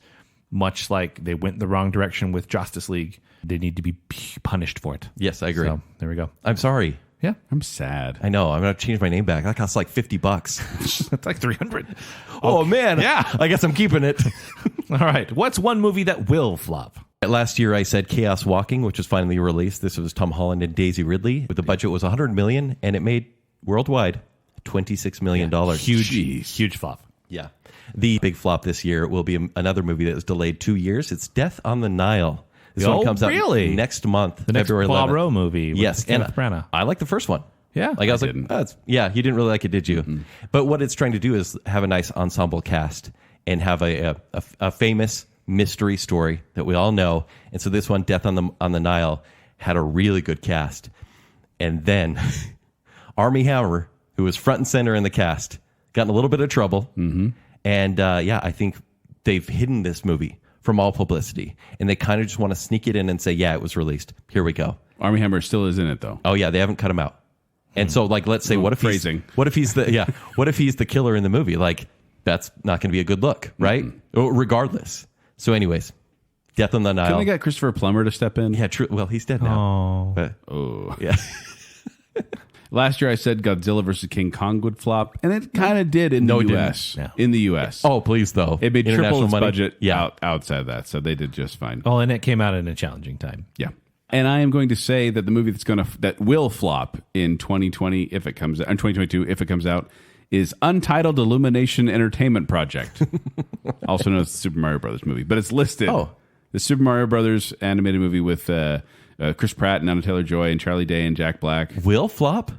much like they went the wrong direction with Justice League, they need to be punished for it. Yes, I agree. So there we go. I'm sorry. Yeah, I'm sad. I know. I'm going to change my name back. That costs like $50. That's like $300. Oh, man. Yeah. I guess I'm keeping it. All right. What's one movie that will flop? Last year, I said Chaos Walking, which was finally released. This was Tom Holland and Daisy Ridley. The budget was $100 million, and it made worldwide $26 million. Huge flop. Yeah. The big flop this year will be another movie that was delayed 2 years. It's Death on the Nile. This one comes out next month, the next February 11th. Poirot movie. Yes, and Branagh. I like the first one. Yeah, like I was like, you didn't really like it, did you? Mm-hmm. But what it's trying to do is have a nice ensemble cast and have a famous mystery story that we all know. And so this one, Death on the Nile, had a really good cast. And then Armie Hammer, who was front and center in the cast, got in a little bit of trouble. Mm-hmm. And I think they've hidden this movie from all publicity, and they kind of just want to sneak it in and say, yeah, it was released. Here we go. Armie Hammer still is in it, though. Oh yeah, they haven't cut him out. And so, like, let's say, what if he's the killer in the movie? Like, that's not going to be a good look, right? Mm-hmm. Regardless. So, anyways, Death on the Nile. Couldn't they get Christopher Plummer to step in? Yeah, true. Well, he's dead now. Yeah. Last year I said Godzilla vs. King Kong would flop, and it kind of did in the U.S. No. In the U.S. Oh, please, though. It made triple its money. budget outside that, so they did just fine. Oh, and it came out in a challenging time. Yeah. And I am going to say that the movie that will flop in 2020 if it comes out, in 2022 if it comes out, is Untitled Illumination Entertainment Project, also known as the Super Mario Brothers movie, but it's listed. Oh, the Super Mario Brothers animated movie with Chris Pratt and Anna Taylor-Joy and Charlie Day and Jack Black will flop.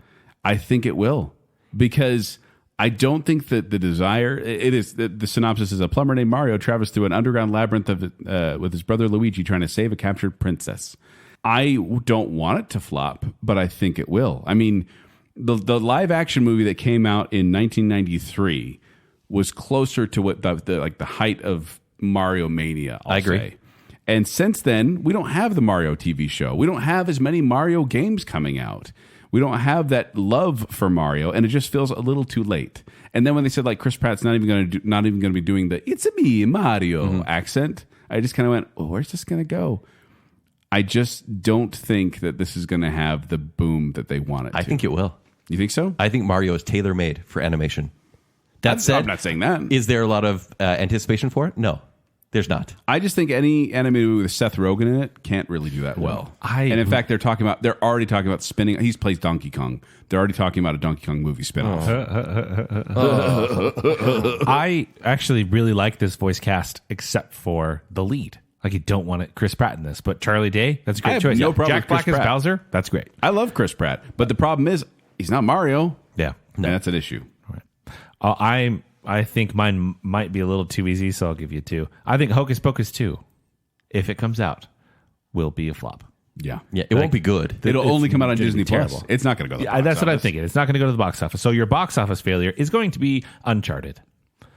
I think it will, because I don't think that the desire, it is, the synopsis is a plumber named Mario travels through an underground labyrinth with his brother Luigi trying to save a captured princess. I don't want it to flop, but I think it will. I mean, the live action movie that came out in 1993 was closer to what the height of Mario mania. I agree. Say. And since then, we don't have the Mario TV show. We don't have as many Mario games coming out. We don't have that love for Mario, and it just feels a little too late. And then when they said like Chris Pratt's not even going to be doing the "It's a me Mario" accent, I just kind of went, "Oh, where's this going to go?" I just don't think that this is going to have the boom that they want it to. I think it will. You think so? I think Mario is tailor-made for animation. That said, I'm not saying that. Is there a lot of anticipation for it? No. There's not. I just think any animated movie with Seth Rogen in it can't really do that well. And in fact, they're already talking about spinning. He plays Donkey Kong. They're already talking about a Donkey Kong movie spinoff. I actually really like this voice cast, except for the lead. Like, you don't want it, Chris Pratt in this, but Charlie Day, that's a great choice. No problem. Jack Black as Bowser, that's great. I love Chris Pratt, but the problem is he's not Mario. Yeah, and that's an issue. All right. I think mine might be a little too easy, so I'll give you 2. I think Hocus Pocus 2, if it comes out, will be a flop. Yeah. It won't be good. It'll only come out on Disney terrible. Plus. It's not going to go to the box That's office. what I'm thinking. It's not going to go to the box office. So your box office failure is going to be Uncharted.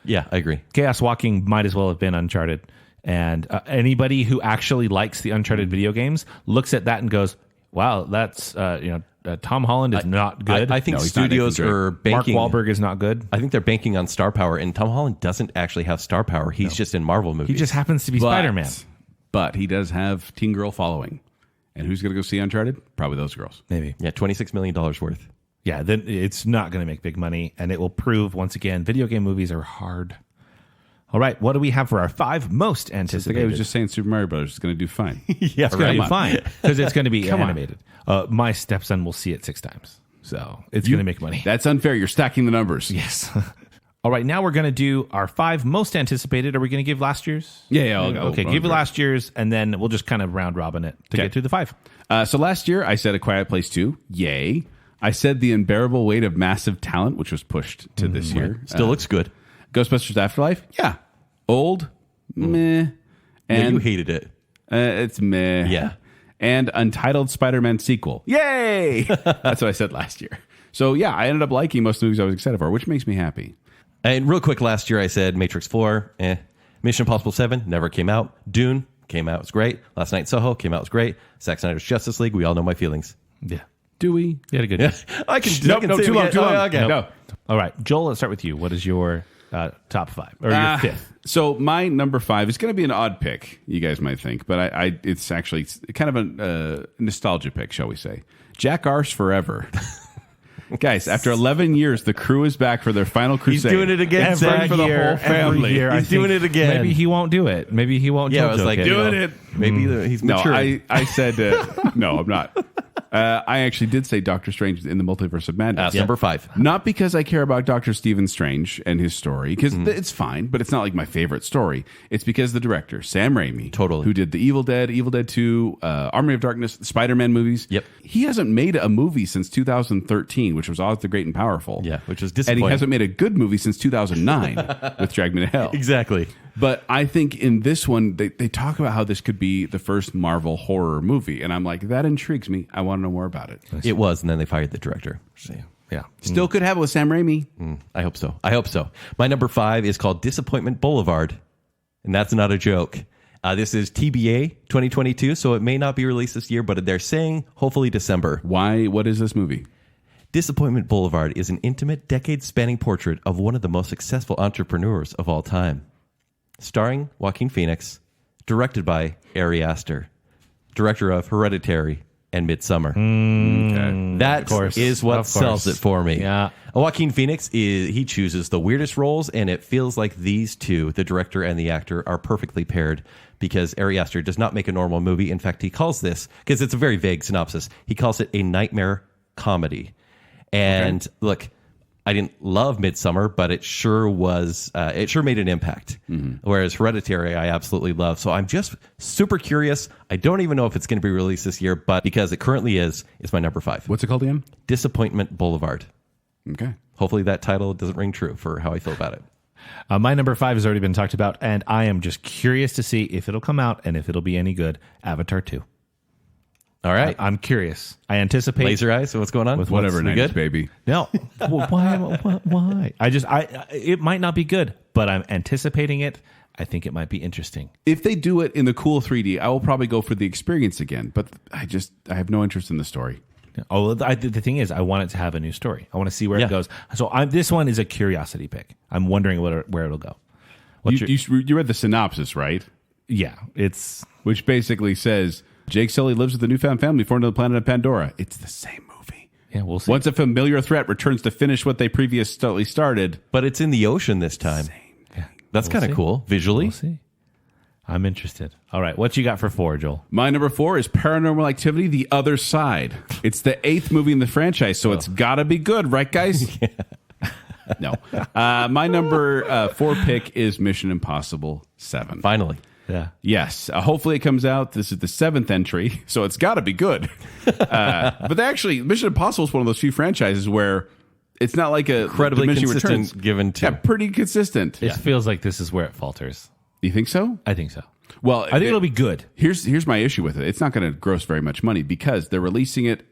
Yeah, I agree. Chaos Walking might as well have been Uncharted. And anybody who actually likes the Uncharted video games looks at that and goes, wow, that's, Tom Holland is not good. I think studios are banking. Mark Wahlberg is not good. I think they're banking on star power, and Tom Holland doesn't actually have star power. He's just in Marvel movies. He just happens to be Spider-Man. But he does have teen girl following. And who's going to go see Uncharted? Probably those girls. Maybe. Yeah, $26 million worth. Yeah, then it's not going to make big money, and it will prove, once again, video game movies are hard. All right, what do we have for our 5 most anticipated? The guy was just saying Super Mario Brothers is going to do fine. Yeah, it's going to do fine because it's going to be animated. My stepson will see it 6 times, so it's going to make money. That's unfair. You're stacking the numbers. Yes. All right, now we're going to do our 5 most anticipated. Are we going to give last year's? Yeah, I'll go. Okay, give last year's, and then we'll just kind of round robin it to get to the 5. So last year, I said A Quiet Place 2. Yay. I said The Unbearable Weight of Massive Talent, which was pushed to this year. Still looks good. Ghostbusters Afterlife. Yeah. Old. Meh. And you hated it. It's meh. Yeah. And Untitled Spider-Man sequel. Yay! That's what I said last year. So, yeah, I ended up liking most movies I was excited for, which makes me happy. And real quick, last year I said Matrix 4, Mission Impossible 7, never came out. Dune came out, it was great. Last Night in Soho came out, it was great. Zack Snyder's Justice League, we all know my feelings. Yeah. Do we? You had a good I can Nope, too long. Okay. No. All right, Joel, let's start with you. What is your top 5 or your 5th? So my number 5 is going to be an odd pick, you guys might think, but it's actually kind of a nostalgia pick, shall we say. Jack Arse Forever. Guys, after 11 years, the crew is back for their final crusade. He's doing it again, Zack. for the whole family. He's doing it again. Maybe he won't do it. Maybe he won't. Yeah, I was like, doing it. Maybe he's mature. No, I said, no, I'm not. I actually did say Doctor Strange in the Multiverse of Madness. Number 5. Not because I care about Dr. Stephen Strange and his story, because it's fine, but it's not like my favorite story. It's because the director, Sam Raimi, who did the Evil Dead 2, Army of Darkness, Spider-Man movies. Yep. He hasn't made a movie since 2013, which was Oz the Great and Powerful. Yeah, which was And disappointing. he hasn't made a good movie since 2009 with Drag Me to Hell. Exactly. But I think in this one, they talk about how this could be the first Marvel horror movie. And I'm like, that intrigues me. I want to know more about it. It was, and then they fired the director. So, Yeah. Still could have it with Sam Raimi. I hope so. My number 5 is called Disappointment Boulevard, and that's not a joke. This is TBA 2022, so it may not be released this year, but they're saying hopefully December. Why? What is this movie? Disappointment Boulevard is an intimate, decade-spanning portrait of one of the most successful entrepreneurs of all time. Starring Joaquin Phoenix, directed by Ari Aster, director of Hereditary and Midsommar. That is what sells it for me. Yeah. Joaquin Phoenix, he chooses the weirdest roles, and it feels like these two, the director and the actor, are perfectly paired because Ari Aster does not make a normal movie. In fact, he calls this, because it's a very vague synopsis, he calls it a nightmare comedy. And look, I didn't love Midsommar, but it sure was. It sure made an impact. Whereas Hereditary, I absolutely love. So I'm just super curious. I don't even know if it's going to be released this year, but because it currently is, it's my number 5. What's it called again? Disappointment Boulevard. Okay. Hopefully that title doesn't ring true for how I feel about it. My number 5 has already been talked about, and I am just curious to see if it'll come out and if it'll be any good. Avatar 2. All right. I'm curious. I anticipate Laser eyes. So what's going on? With Whatever, we 90s good? baby. No. Well, why? It might not be good, but I'm anticipating it. I think it might be interesting. If they do it in the cool 3D, I will probably go for the experience again. But I have no interest in the story. Oh, the thing is, I want it to have a new story. I want to see where it goes. So this one is a curiosity pick. I'm wondering where it'll go. You read the synopsis, right? Yeah, it's which basically says Jake Sully lives with a newfound family foreign to the planet of Pandora. It's the same movie. Yeah, we'll see. Once a familiar threat returns to finish what they previously started, but it's in the ocean this time. That's kind of cool visually. We'll see. I'm interested. All right, what you got for 4, Joel? My number 4 is Paranormal Activity: The Other Side. It's the 8th movie in the franchise, so it's got to be good, right, guys? No. My number 4 pick is Mission Impossible 7. Finally. Yeah. Yes. Hopefully it comes out. This is the 7th entry, so it's got to be good. But actually, Mission Impossible is one of those few franchises where it's not like a Incredibly diminishing consistent returns. given to. Yeah, pretty consistent. It feels like this is where it falters. You think so? I think so. Well, I think it'll be good. Here's my issue with it. It's not going to gross very much money because they're releasing it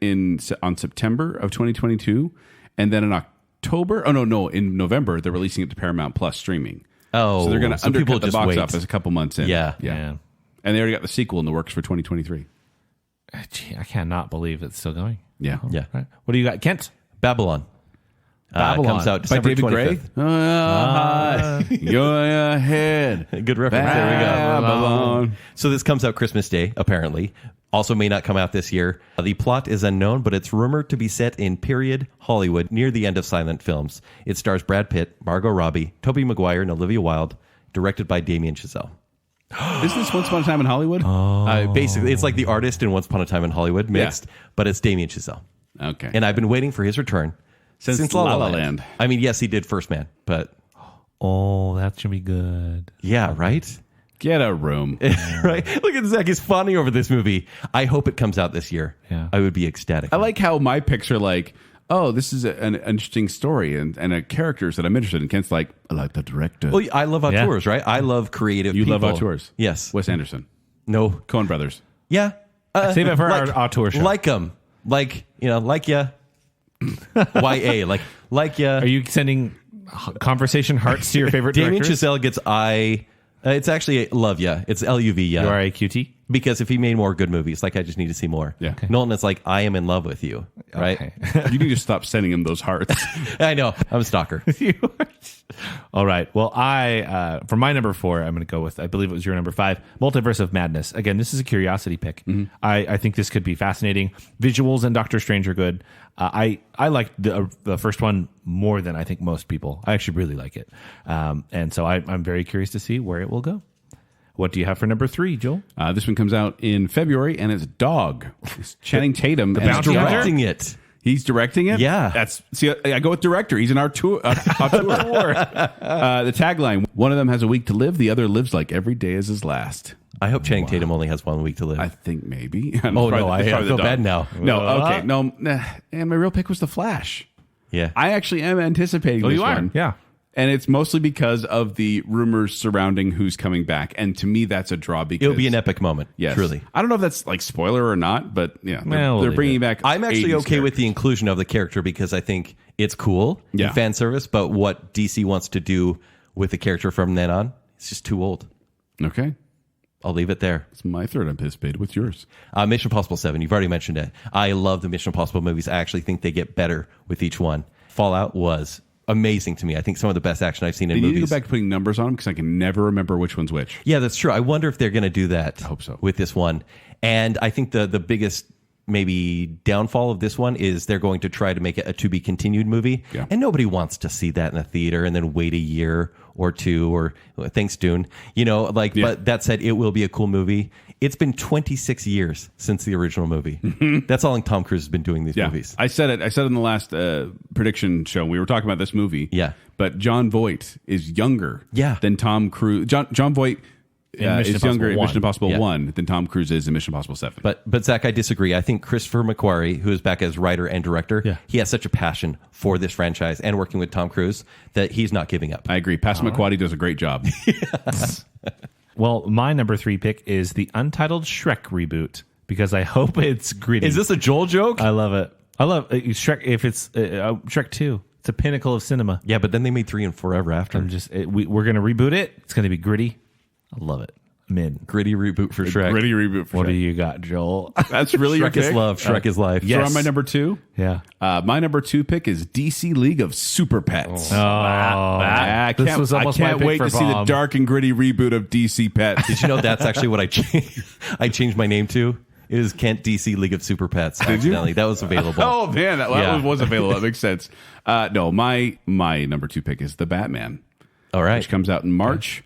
on September of 2022, and then in October. Oh no, in November they're releasing it to Paramount Plus streaming. Oh, so they're going to people undercut the just box wait. office a couple months in. Yeah. Yeah. And they already got the sequel in the works for 2023. Gee, I cannot believe it's still going. Yeah. Yeah. Right. What do you got, Kent? Babylon. Babylon. Comes out By December David 25th. Gray. Go ahead. Good reference. There we go. Babylon. So this comes out Christmas Day, apparently. Also may not come out this year. The plot is unknown, but it's rumored to be set in period Hollywood near the end of silent films. It stars Brad Pitt, Margot Robbie, Tobey Maguire, and Olivia Wilde, directed by Damien Chazelle. Is this Once Upon a Time in Hollywood? Basically, it's like The Artist and Once Upon a Time in Hollywood mixed, but it's Damien Chazelle. Okay. And I've been waiting for his return since La La Land. I mean, yes, he did First Man, but Oh, that should be good. yeah, right? Get a room. Right? Look at Zack. He's fawning over this movie. I hope it comes out this year. Yeah. I would be ecstatic. I like how my picks are like, oh, this is an interesting story and a characters that I'm interested in. Kent's like, I like the director. Well, I love auteurs, right? I love creative You people. love auteurs? Yes. Wes Anderson. No. Coen Brothers. Yeah. Save it for our auteur show. Like them. Like, like ya. YA. Like ya. Are you sending conversation hearts to your favorite Damien directors? Chazelle gets I. It's actually love ya. It's LUV ya. URAQT? Because if he made more good movies, I just need to see more. Yeah. Okay. Nolan is like, I am in love with you. Right? Okay. You need to stop sending him those hearts. I know. I'm a stalker. All right. Well, for my number 4, I'm going to go with, I believe it was your number 5, Multiverse of Madness. Again, this is a curiosity pick. Mm-hmm. I think this could be fascinating. Visuals and Doctor Strange are good. I like the first one more than I think most people. I actually really like it. And so I'm very curious to see where it will go. What do you have for number 3, Joel? This one comes out in February, and it's Dog. It's Channing Tatum. the and bounty hunter? Directing it. He's directing it? Yeah. I go with director. He's in our tour. The tagline, one of them has a week to live, the other lives like every day is his last. I hope Channing Tatum only has 1 week to live. I think maybe. Oh, no, I feel bad now. No, okay. No, and my real pick was The Flash. Yeah. I actually am anticipating this you are? one. Yeah. And it's mostly because of the rumors surrounding who's coming back. And to me, that's a draw because... It'll be an epic moment. Yes. Truly. I don't know if that's like spoiler or not, but yeah, Well, they're bringing back... I'm actually 80s okay with the characters. inclusion of the character because I think it's cool Yeah. in fan service, but what DC wants to do with the character from then on, it's just too old. Okay. I'll leave it there. It's my third anticipated. What's yours? Mission Impossible 7, you've already mentioned it. I love the Mission Impossible movies. I actually think they get better with each one. Fallout was amazing to me. I think some of the best action I've seen in You need to movies. go back to putting numbers on them because I can never remember which one's which. Yeah, that's true. I wonder if they're going to do that. I hope so. With this one. And I think the biggest maybe downfall of this one is they're going to try to make it a to be continued movie. Yeah. And nobody wants to see that in a theater and then wait a year or two or thanks, Dune. But that said, it will be a cool movie. It's been 26 years since the original movie. That's how long Tom Cruise has been doing these movies. I said it in the last prediction show. We were talking about this movie. Yeah. But John Voight is younger Yeah. than Tom Cruise. John Voight Mission is younger Impossible in 1. Mission Impossible Yeah. 1 than Tom Cruise is in Mission Impossible 7. But Zach, I disagree. I think Christopher McQuarrie, who is back as writer and director, he has such a passion for this franchise and working with Tom Cruise that he's not giving up. I agree. Passamaquoddy does a great job. Well, my number 3 pick is the Untitled Shrek reboot because I hope it's gritty. Is this a Joel joke? I love it. I love Shrek. If it's Shrek 2, it's a pinnacle of cinema. Yeah, but then they made 3 and 4 ever after. We're going to reboot it. It's going to be gritty. I love it. I'm in. Gritty reboot for Shrek. Gritty reboot for What do Shrek. you got, Joel? That's really your Shrek is pick? love. Shrek is life. So on my number 2? Yeah. My number 2 pick is DC League of Super Pets. Oh, This was almost I can't wait to see the dark and gritty reboot of DC Pets. Did you know that's actually what I changed my name to? It was Kent DC League of Super Pets. Accidentally. That was available. Oh man, that Yeah. was available. That makes sense. No, my number 2 pick is the Batman, All right. which comes out in March.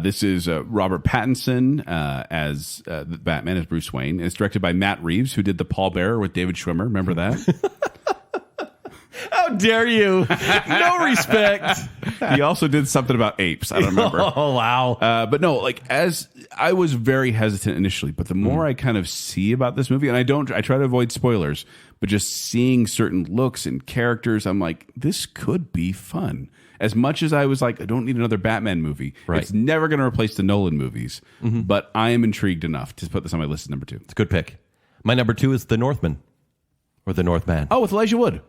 This is Robert Pattinson as the Batman, as Bruce Wayne. It's directed by Matt Reeves, who did The Pallbearer with David Schwimmer. Remember that? How dare you? No respect. He also did something about apes. I don't remember. Oh, wow. But no, like, as I was very hesitant initially, but the more I kind of see about this movie, and I try to avoid spoilers, but just seeing certain looks and characters, I'm like, this could be fun. As much as I was like, I don't need another Batman movie. Right. It's never going to replace the Nolan movies, but I am intrigued enough to put this on my list as number 2. It's a good pick. My number 2 is The Northman, or The Northman. Oh, with Elijah Wood.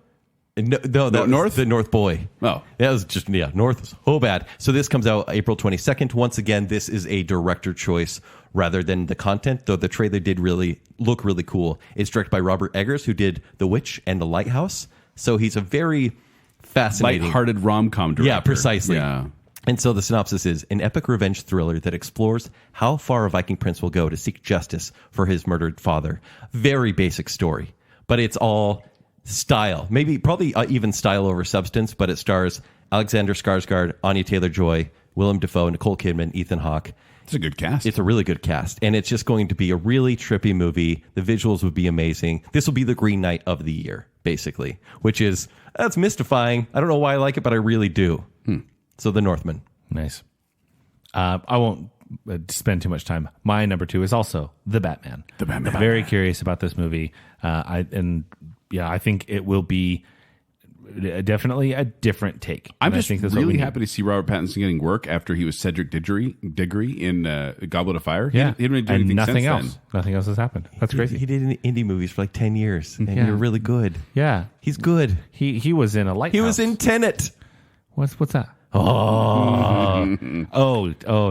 No, that North? was The North Boy. Oh. That was just, North is so bad. So this comes out April 22nd. Once again, this is a director choice rather than the content, though the trailer did really look really cool. It's directed by Robert Eggers, who did The Witch and The Lighthouse. So he's a very fascinating... lighthearted rom-com director. Yeah, precisely. Yeah. And so the synopsis is an epic revenge thriller that explores how far a Viking prince will go to seek justice for his murdered father. Very basic story, but it's all style. Probably even style over substance, but it stars Alexander Skarsgård, Anya Taylor-Joy, Willem Dafoe, Nicole Kidman, Ethan Hawke. It's a good cast. It's a really good cast, and it's just going to be a really trippy movie. The visuals would be amazing. This will be the Green Knight of the year, basically, which is, that's mystifying. I don't know why I like it, but I really do. So The Northman. Nice. I won't spend too much time. My number 2 is also The Batman. The Batman. I'm very curious about this movie. I think it will be definitely a different take. I'm And just I think that's what we really need. happy to see Robert Pattinson getting work after he was Cedric Diggory in Goblet of Fire. Yeah, He didn't really do and anything nothing since else. then. Nothing else has happened. That's crazy. He did indie movies for like 10 years, and Yeah. you're really good. Yeah, He's good. he was in a lighthouse. He was in Tenet. what's that? Oh,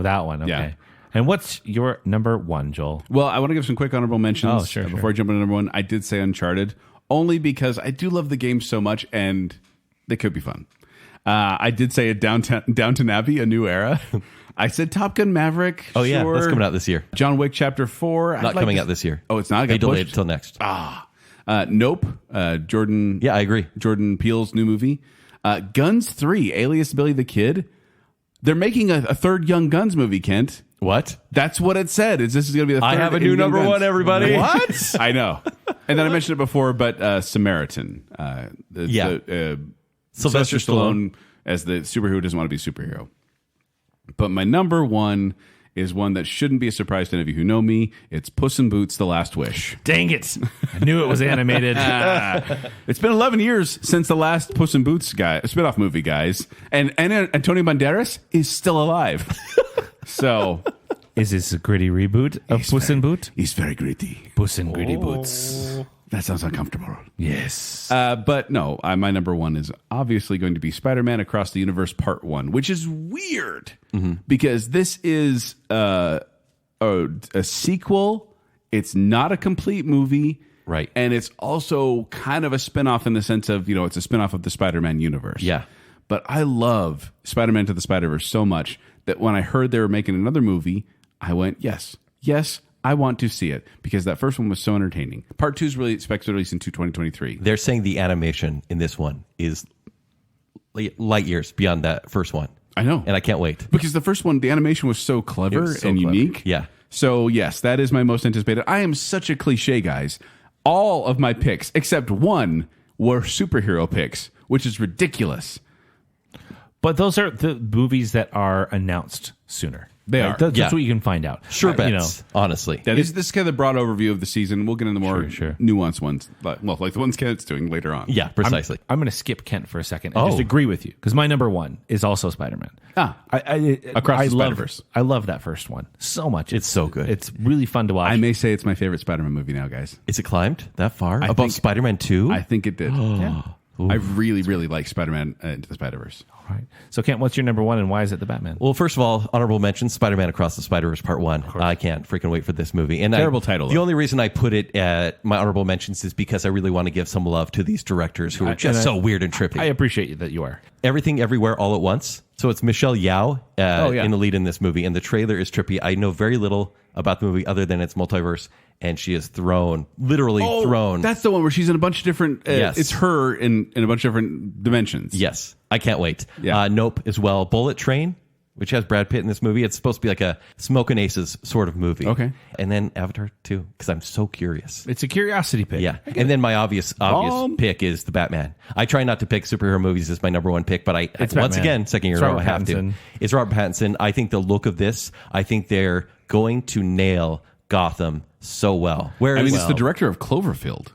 that one. Okay. Yeah. And what's your number 1, Joel? Well, I want to give some quick honorable mentions. Oh, sure. Before I jump into number 1, I did say Uncharted, only because I do love the game so much, and they could be fun. I did say Downton Abbey, A New Era. I said Top Gun Maverick. Oh, yeah. sure. That's coming out this year. John Wick Chapter 4. Not coming out this year. Oh, it's not? It They got delayed pushed? it till next. Nope. Jordan. Yeah, I agree. Jordan Peele's new movie. Guns 3, Alias Billy the Kid. They're making a third Young Guns movie, Kent. What? That's what it said. This is going to be the third I have a in new Young number Guns. 1, everybody. What? I know. And then I mentioned it before, but Samaritan. Sylvester Stallone as the superhero who doesn't want to be a superhero. But my number 1 is one that shouldn't be a surprise to any of you who know me. It's Puss in Boots: The Last Wish. Dang it! I knew it was animated. It's been 11 years since the last Puss in Boots spinoff movie, guys. And Antonio Banderas is still alive. So... Is this a gritty reboot of Puss in Boot? He's very gritty. Puss in Gritty Boots. That sounds uncomfortable. Yes. But no, my number 1 is obviously going to be Spider-Man Across the Universe Part 1, which is weird because this is a sequel. It's not a complete movie. Right. And it's also kind of a spinoff in the sense of, it's a spinoff of the Spider-Man universe. Yeah. But I love Spider-Man to the Spider-Verse so much that when I heard they were making another movie, I went, yes, I want to see it because that first one was so entertaining. Part 2 is really expected to release in 2023. They're saying the animation in this one is light years beyond that first one. I know. And I can't wait. Because the first one, the animation was so clever was so and clever. unique. Yeah. So, yes, that is my most anticipated. I am such a cliche, guys. All of my picks, except one, were superhero picks, which is ridiculous. But those are the movies that are announced sooner. They are. That's Yeah. what you can find out. Sure bets, honestly. Yeah, this is kind of the broad overview of the season. We'll get into the more Sure. nuanced ones, like the ones Kent's doing later on. Yeah, precisely. I'm going to skip Kent for a second and just agree with you because my number 1 is also Spider-Man. Across the love, Spider-Verse. I love that first one so much. It's so good. It's really fun to watch. I may say it's my favorite Spider-Man movie now, guys. Is it climbed that far? I Above think- Spider-Man 2? I think it did. Yeah. I really, really like Spider-Man Into the Spider-Verse. All right. So Kent, what's your number 1 and why is it the Batman? Well, first of all, honorable mention, Spider-Man Across the Spider-Verse Part 1. I can't freaking wait for this movie. And Terrible title, The though. only reason I put it at my honorable mentions is because I really want to give some love to these directors who are just so weird and trippy. I appreciate that you are. Everything Everywhere All at Once. So it's Michelle Yeoh in the lead in this movie, and the trailer is trippy. I know very little about the movie other than its multiverse, and she is literally thrown. That's the one where she's in a bunch of different... Yes. It's her in a bunch of different dimensions. Yes, I can't wait. Yeah. Nope as well. Bullet Train. which has Brad Pitt in this movie. It's supposed to be like a Smokin' Aces sort of movie. Okay. And then Avatar 2, because I'm so curious. It's a curiosity pick. Yeah. And then my obvious pick is the Batman. I try not to pick superhero movies as my number one pick, but once Batman. again, second year in a row, I have to. It's Robert Pattinson. I think the look of this, I think they're going to nail Gotham so well. Whereas, it's the director of Cloverfield.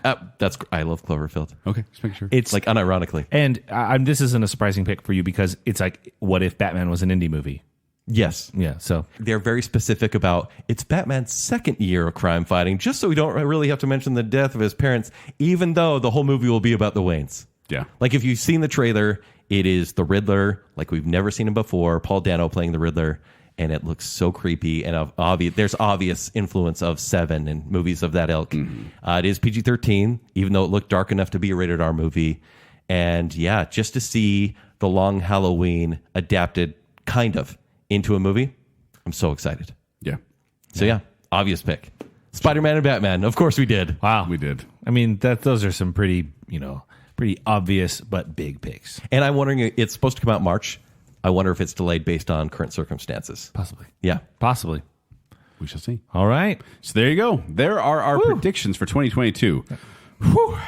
I love Cloverfield. Okay, just make sure. It's like unironically. And this isn't a surprising pick for you because it's like, what if Batman was an indie movie? Yes. Yeah, so they're very specific about it's Batman's second year of crime fighting, just so we don't really have to mention the death of his parents, even though the whole movie will be about the Waynes. Yeah. Like if you've seen the trailer, it is the Riddler, like we've never seen him before, Paul Dano playing the Riddler, and it looks so creepy, and there's obvious influence of Seven and movies of that ilk. Mm-hmm. It is PG-13, even though it looked dark enough to be a rated R movie. And yeah, just to see The Long Halloween adapted kind of into a movie, I'm so excited. Yeah. So yeah, obvious pick. Spider-Man and Batman. Of course we did. wow, We did. I mean, those are some pretty obvious but big picks. And I'm wondering, it's supposed to come out March. I wonder if it's delayed based on current circumstances. Possibly. Yeah. Possibly. We shall see. All right. So there you go. There are our predictions for 2022. Whew.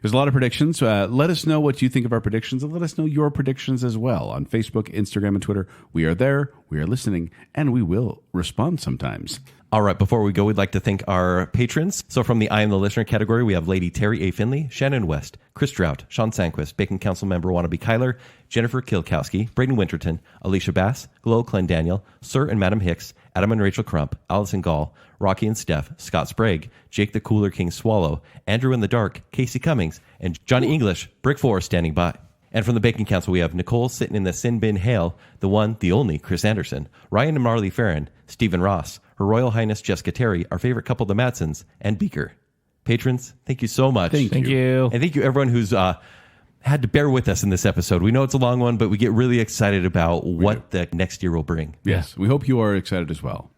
There's a lot of predictions. Let us know what you think of our predictions, and let us know your predictions as well on Facebook, Instagram, and Twitter. We are there. We are listening, and we will respond sometimes. All right, before we go, we'd like to thank our patrons. So from the I Am the Listener category, we have Lady Terry A. Finley, Shannon West, Chris Drought, Sean Sanquist, Bacon Council member Wannabe Kyler, Jennifer Kilkowski, Braden Winterton, Alicia Bass, Glow Clendaniel, Sir and Madam Hicks, Adam and Rachel Crump, Allison Gall, Rocky and Steph, Scott Sprague, Jake the Cooler King Swallow, Andrew in the Dark, Casey Cummings, and Johnny English, Brick 4 standing by. And from the Bacon Council, we have Nicole sitting in the sin bin hail, the one, the only, Chris Anderson, Ryan and Marley Farron, Stephen Ross, Her Royal Highness Jessica Terry, our favorite couple, the Madsons, and Beaker. Patrons, thank you so much. Thank you. And thank you everyone who's had to bear with us in this episode. We know it's a long one, but we get really excited about what the next year will bring. Yes, we hope you are excited as well.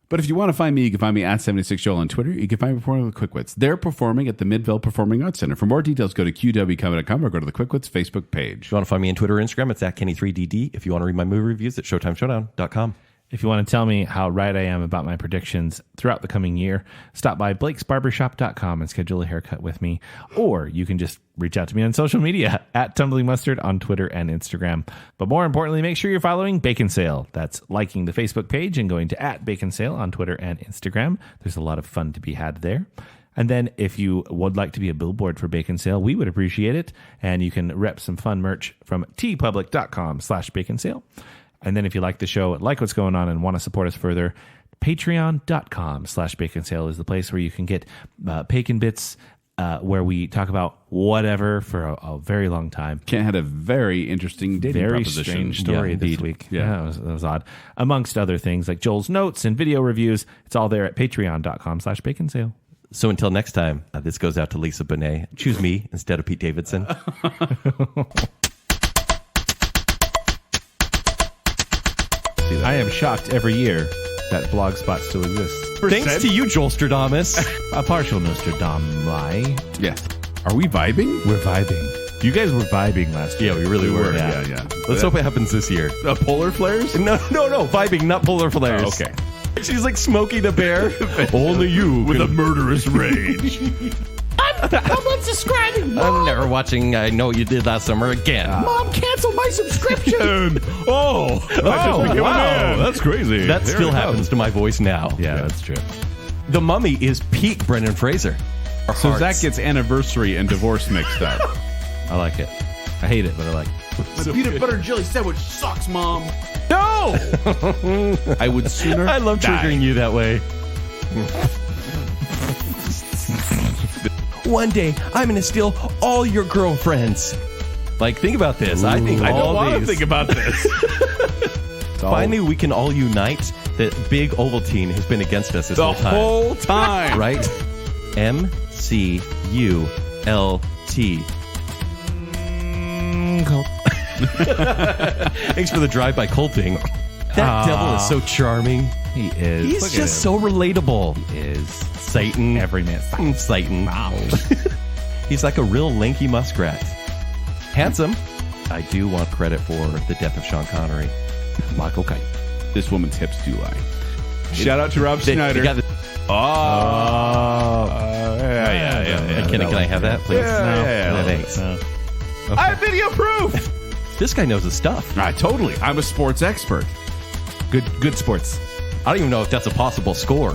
But if you want to find me, you can find me at 76Joel on Twitter. You can find me performing with the Quickwits. They're performing at the Midvale Performing Arts Center. For more details, go to qwcomedy.com or go to the Quickwits Facebook page. If you want to find me on Twitter or Instagram, it's at Kenny3DD. If you want to read my movie reviews, it's ShowtimeShowdown.com. If you want to tell me how right I am about my predictions throughout the coming year, stop by blakesbarbershop.com and schedule a haircut with me. Or you can just reach out to me on social media at Tumbling Mustard on Twitter and Instagram. But more importantly, make sure you're following Baconsale. That's liking the Facebook page and going to @Baconsale on Twitter and Instagram. There's a lot of fun to be had there. And then if you would like to be a billboard for Baconsale, we would appreciate it. And you can rep some fun merch from tpublic.com/Baconsale. And then if you like the show, like what's going on, and want to support us further, patreon.com/Baconsale is the place where you can get Bacon Bits, where we talk about whatever for a very long time. Kent had a very interesting dating Very proposition. strange story this week. Yeah. That was odd. Amongst other things like Joel's notes and video reviews. It's all there at patreon.com/Baconsale. So until next time, this goes out to Lisa Bonet. Choose me instead of Pete Davidson. I am shocked every year that Blogspot still exists. Thanks to you, Joel Stradamus. A partial Nostradamus. Yeah. Are we vibing? We're vibing. You guys were vibing last year. Yeah, we really were. Yeah. Let's hope it happens this year. Polar flares? No, vibing, not polar flares. Oh, okay. She's like Smokey the Bear. Only you With a murderous rage. I'm unsubscribing, Mom. I'm never watching I Know What You Did Last Summer again. Mom canceled my subscription. Wow. That's crazy. That still happens to my voice now. Yeah, that's true. The Mummy is peak Brendan Fraser. So Hearts. Zack gets anniversary and divorce mixed up. I like it. I hate it, but I like it. The peanut butter and jelly sandwich sucks, Mom. No! I would sooner I love die. triggering you that way. One day, I'm going to steal all your girlfriends. Like, think about this. I think I don't all want to these. think about this. Finally, we can all unite that big Ovaltine has been against us this The whole time. whole time. Right? MCULT. Thanks for the drive-by Colting. That devil is so charming. He is. He's Look at just him. so relatable. He is. Satan. Every man. Satan. He's like a real lanky muskrat. Handsome. I do want credit for the death of Sean Connery. Michael Kite. This woman's hips do lie. Shout out to Rob Schneider. They got the- Yeah. Can I have that, please? Yeah. Thanks. I have video proof. This guy knows his stuff. Totally. I'm a sports expert. Good sports. I don't even know if that's a possible score.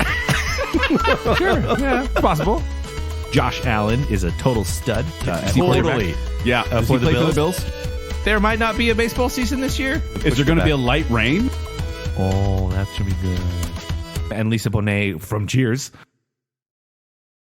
Sure, yeah, possible. Josh Allen is a total stud. Totally. Yeah. Does for he the play for the Bills? Bills? There might not be a baseball season this year. Is there going to be a light rain? Oh, that should be good. And Lisa Bonet from Cheers.